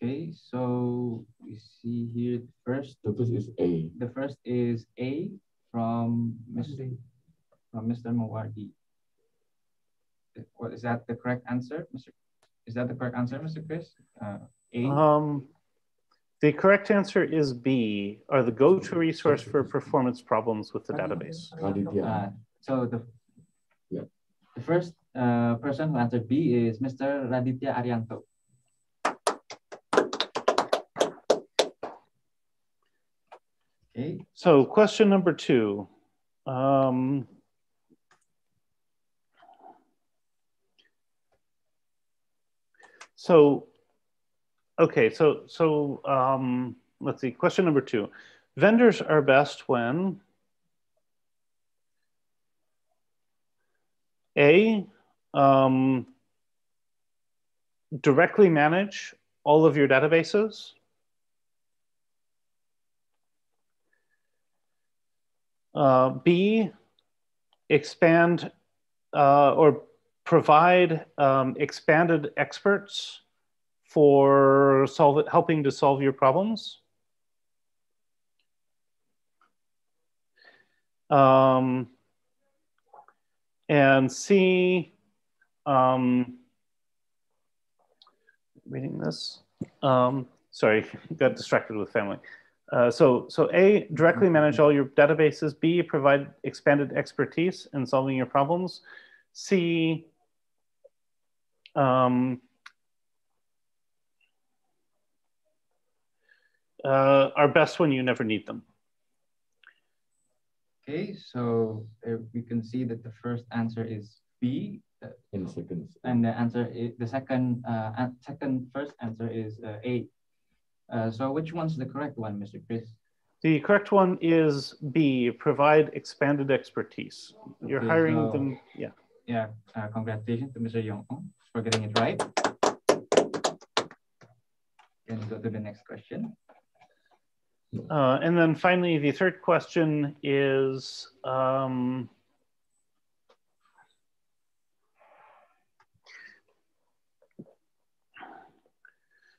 Okay, so we see here first. The first is A. The first is A from Mr. Mawardi. What is that the correct answer, Mr.? Is that the correct answer, Mr. Chris? A. The correct answer is B. Are the go-to resource for performance problems with the database. So the first person who answered B is Mr. Raditya Arianto. Okay. So question number 2. Let's see, question number 2. Vendors are best when A, directly manage all of your databases. B, expand or provide expanded experts for helping to solve your problems. And C, reading this, sorry, got distracted with family. So A, directly manage all your databases. B, provide expanded expertise in solving your problems. C, are best when you never need them. Okay, so we can see that the first answer is B. And the answer is the second first answer is A. So which one's the correct one, Mr. Chris? The correct one is B, provide expanded expertise. You're hiring them, yeah. Yeah, congratulations to Mr. Yong for getting it right. Can you go to the next question? And then finally, the third question is,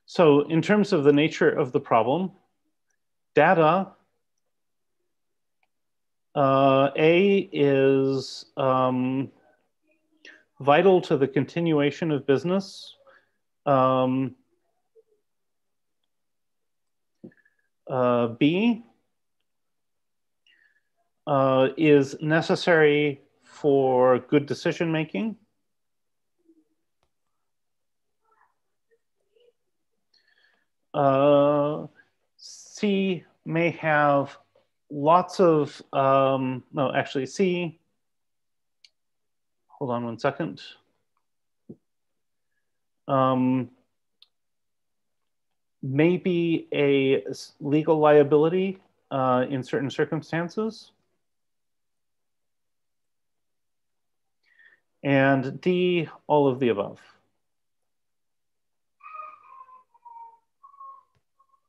so in terms of the nature of the problem, data, A is vital to the continuation of business. B is necessary for good decision making. C may have lots of, no, actually C, hold on one second. Maybe a legal liability in certain circumstances. And D, all of the above.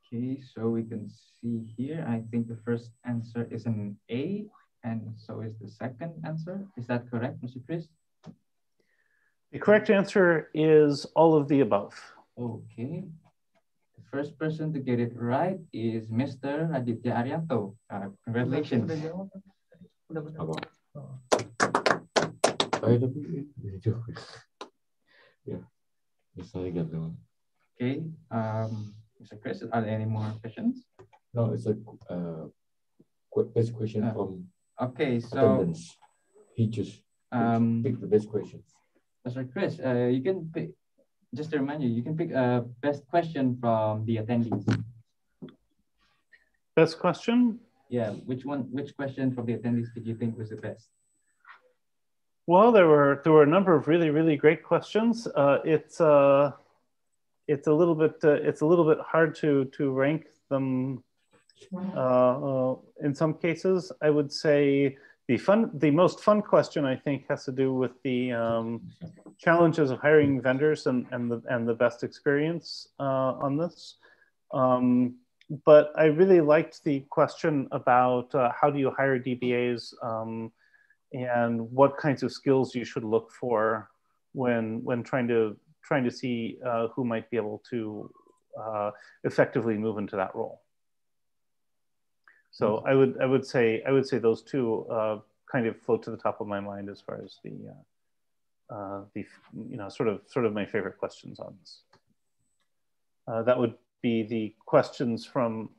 Okay, so we can see here, I think the first answer is an A, and so is the second answer. Is that correct, Mr. Chris? The correct answer is all of the above. Okay, first person to get it right is Mr. Aditya Arianto. Congratulations. Yeah, I get the one. Okay, Mr. Chris, are there any more questions? No, it's a best question from okay, so attendance. He just pick the best questions. Mr. Chris, you can pick. Just to remind you, you can pick a best question from the attendees. Best question? Yeah, which question from the attendees did you think was the best? Well, there were a number of really great questions. It's a little bit hard to rank them. In some cases, I would say the most fun question I think has to do with the challenges of hiring vendors and the best experience on this. But I really liked the question about how do you hire DBAs and what kinds of skills you should look for when trying to see who might be able to effectively move into that role. So I would say those two kind of float to the top of my mind as far as the sort of my favorite questions on this. That would be the questions from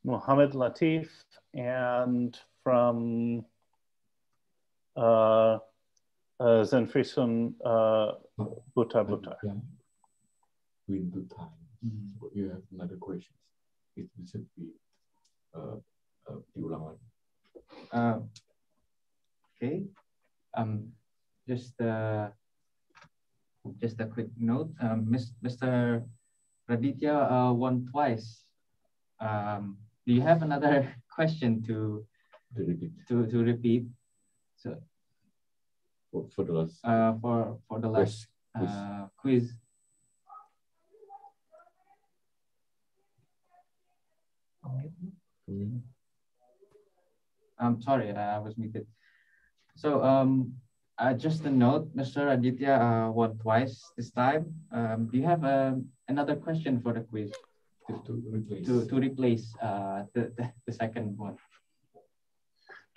Mohammed Latif and from Zenfrisun Butar. We do time. You have another questions. It should be diulang lagi. Okay. Just a quick note. Mr. Raditya won twice. Do you have another question to repeat? So for the last for the last quiz. I'm sorry, I was muted. So just a note, Mr. Aditya won twice this time. Do you have another question for the quiz to replace the second one?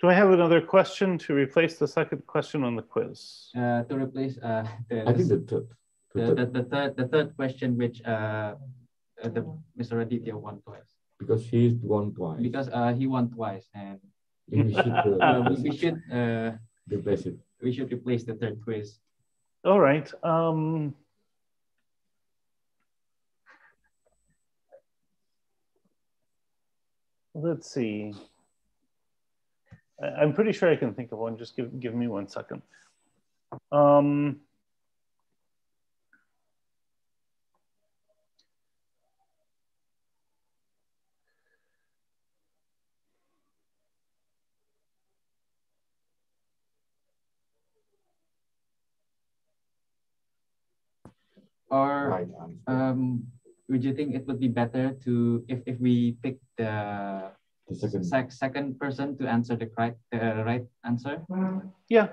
Do I have another question to replace the second question on the quiz? To replace I think the third question, which Mr. Aditya won twice. Because he won twice. Because he won twice, and we should replace it. We should replace the third quiz. All right. Let's see. I'm pretty sure I can think of one. Just give me 1 second. Or would you think it would be better to if we pick the second person to answer the right answer? Yeah,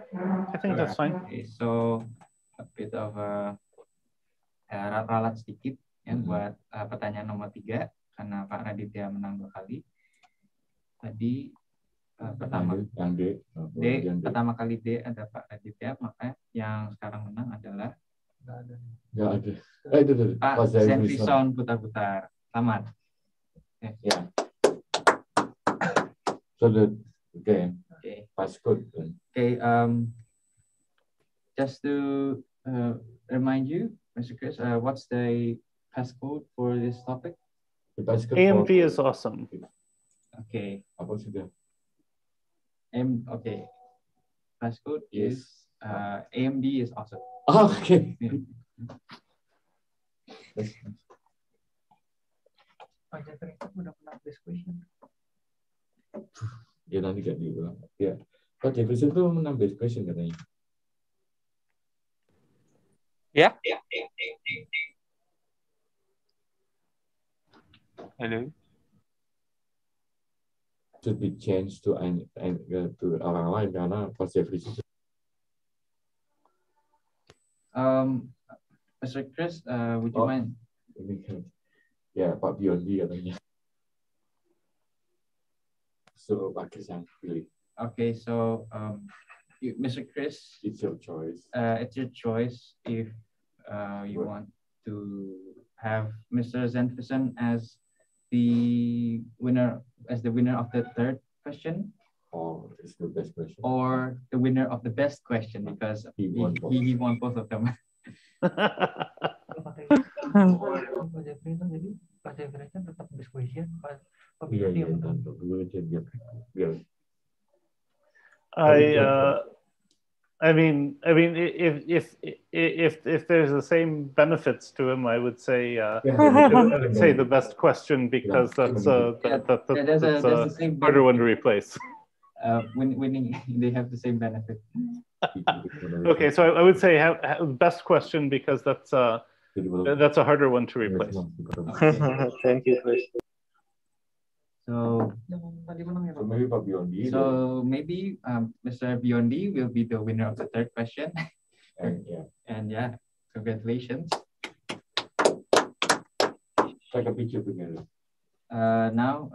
I think that's fine. Okay, so a bit of ralat sedikit ya buat pertanyaan nomor 3 karena Pak Raditya menang 2 kali. Tadi pertama pertama kali D ada Pak Raditya, maka yang sekarang menang adalah Pak Zenfrisun Butar-Butar. Selamat. Yeah. So passcode. Okay. Just to remind you, Mr. Chris, what's the passcode for this topic? The passcode AMD is awesome. Okay. Apa sudah? Okay. Passcode is AMD is awesome. Oh, okay. Pak Jeffrey udah pernah best question. Ya nanti gak diulang. Ya, Pak Jeffrey itu menang best question katanya. Ya. Halo. Should be changed to orang lain karena Pak Jeffrey itu. Mr. Chris, would you mind? Ya, Pak Biondi katanya. So, Pak Chris yang pilih. Okay, so Mr. Chris, it's your choice. It's your choice if you want to have Mr. Zenfison as the winner of the third question, or it's the best question, or the winner of the best question, because he won both of them. I mean, if there's the same benefits to him, I would say the best question, because that's a harder one to replace. Winning, they have the same benefit. Okay, so I would say best question, because that's a harder one to replace. Okay. Thank you, Chris. So maybe Pak Biondi. So maybe Mr. Biondi will be the winner of the third question. And yeah, congratulations. Take a picture together. Now,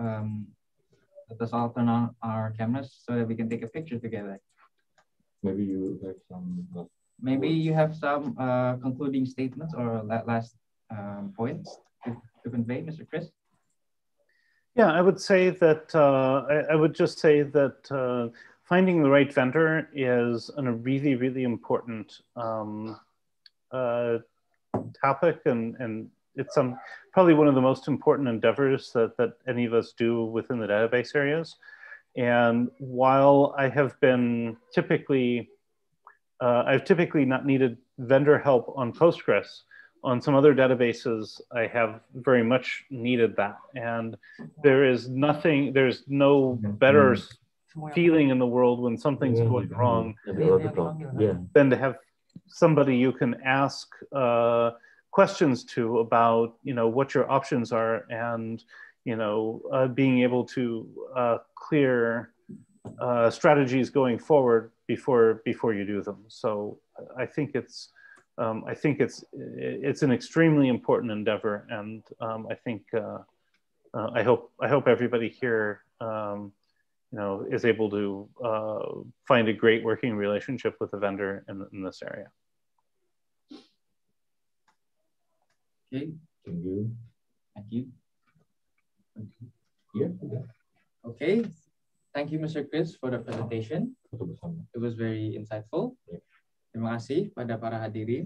let us all turn on our cameras so that we can take a picture together. Maybe you have some. Maybe you have some concluding statements or last points to convey, Mr. Chris. Yeah, I would say that I would just say that finding the right vendor is a really, really important topic, and it's probably one of the most important endeavors that any of us do within the database areas. And while I have been I've typically not needed vendor help on Postgres, on some other databases, I have very much needed that. And there's no better feeling in the world when something's going wrong than to have somebody you can ask questions to about, what your options are, and, being able to clear strategies going forward before you do them. So I think it's an extremely important endeavor, and I think I hope everybody here is able to find a great working relationship with a vendor in this area. Okay. Thank you. Thank you. Yeah. Okay. Thank you, Mr. Chris, for the presentation. It was very insightful. Terima kasih pada para hadirin.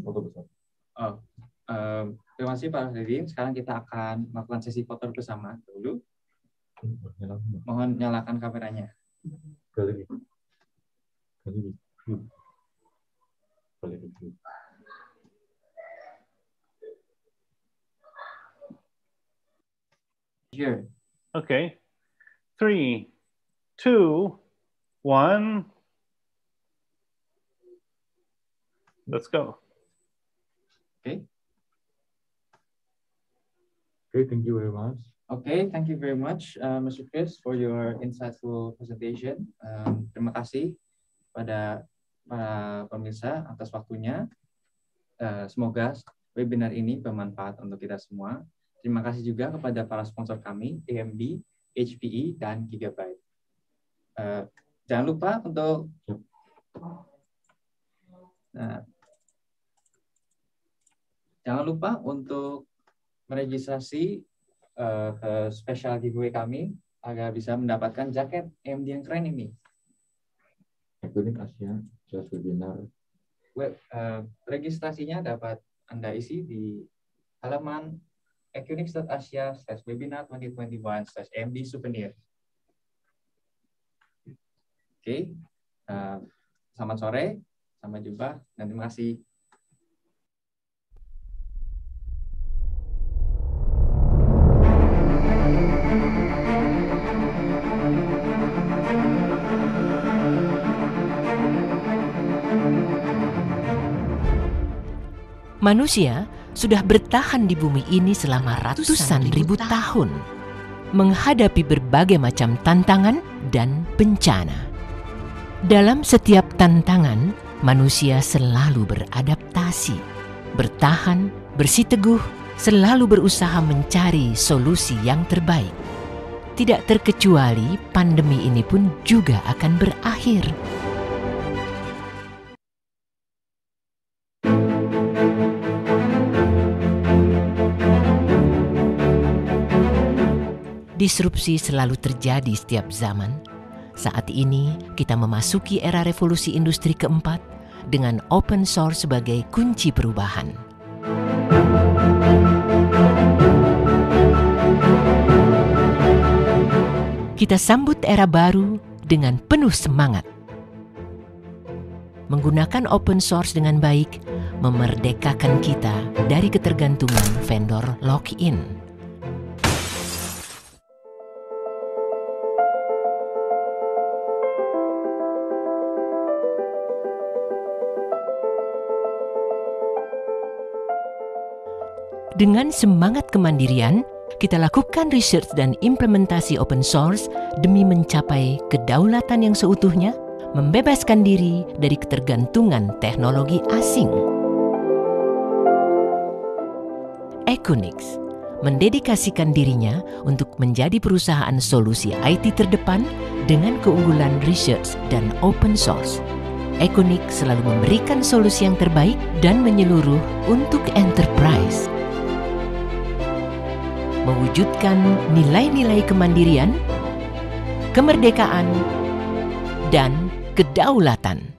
Terima kasih para hadirin. Sekarang kita akan melakukan sesi foto bersama dulu. Mohon nyalakan kameranya. Sure. Okay. 3, 2, 1. Let's go. Okay. Okay, thank you very much. Okay, thank you very much, Mr. Chris, for your insightful presentation. Terima kasih pada para pemirsa atas waktunya. Semoga webinar ini bermanfaat untuk kita semua. Terima kasih juga kepada para sponsor kami, AMD, HPE, dan Gigabyte. Jangan lupa untuk meregistrasi ke special giveaway kami agar bisa mendapatkan jaket AMD yang keren ini. Equnix Asia just webinar. Registrasinya dapat Anda isi di halaman equnix.asia/webinar 2021/AMD souvenir. Oke, selamat sore, sampai jumpa, dan terima kasih. Manusia sudah bertahan di bumi ini selama ratusan ribu tahun, menghadapi berbagai macam tantangan dan bencana. Dalam setiap tantangan, manusia selalu beradaptasi, bertahan, bersiteguh, selalu berusaha mencari solusi yang terbaik. Tidak terkecuali pandemi ini pun juga akan berakhir. Disrupsi selalu terjadi setiap zaman. Saat ini kita memasuki era revolusi industri keempat dengan open source sebagai kunci perubahan. Kita sambut era baru dengan penuh semangat. Menggunakan open source dengan baik memerdekakan kita dari ketergantungan vendor lock-in. Dengan semangat kemandirian, kita lakukan research dan implementasi open source demi mencapai kedaulatan yang seutuhnya, membebaskan diri dari ketergantungan teknologi asing. Equnix mendedikasikan dirinya untuk menjadi perusahaan solusi IT terdepan dengan keunggulan research dan open source. Equnix selalu memberikan solusi yang terbaik dan menyeluruh untuk enterprise. Mewujudkan nilai-nilai kemandirian, kemerdekaan, dan kedaulatan.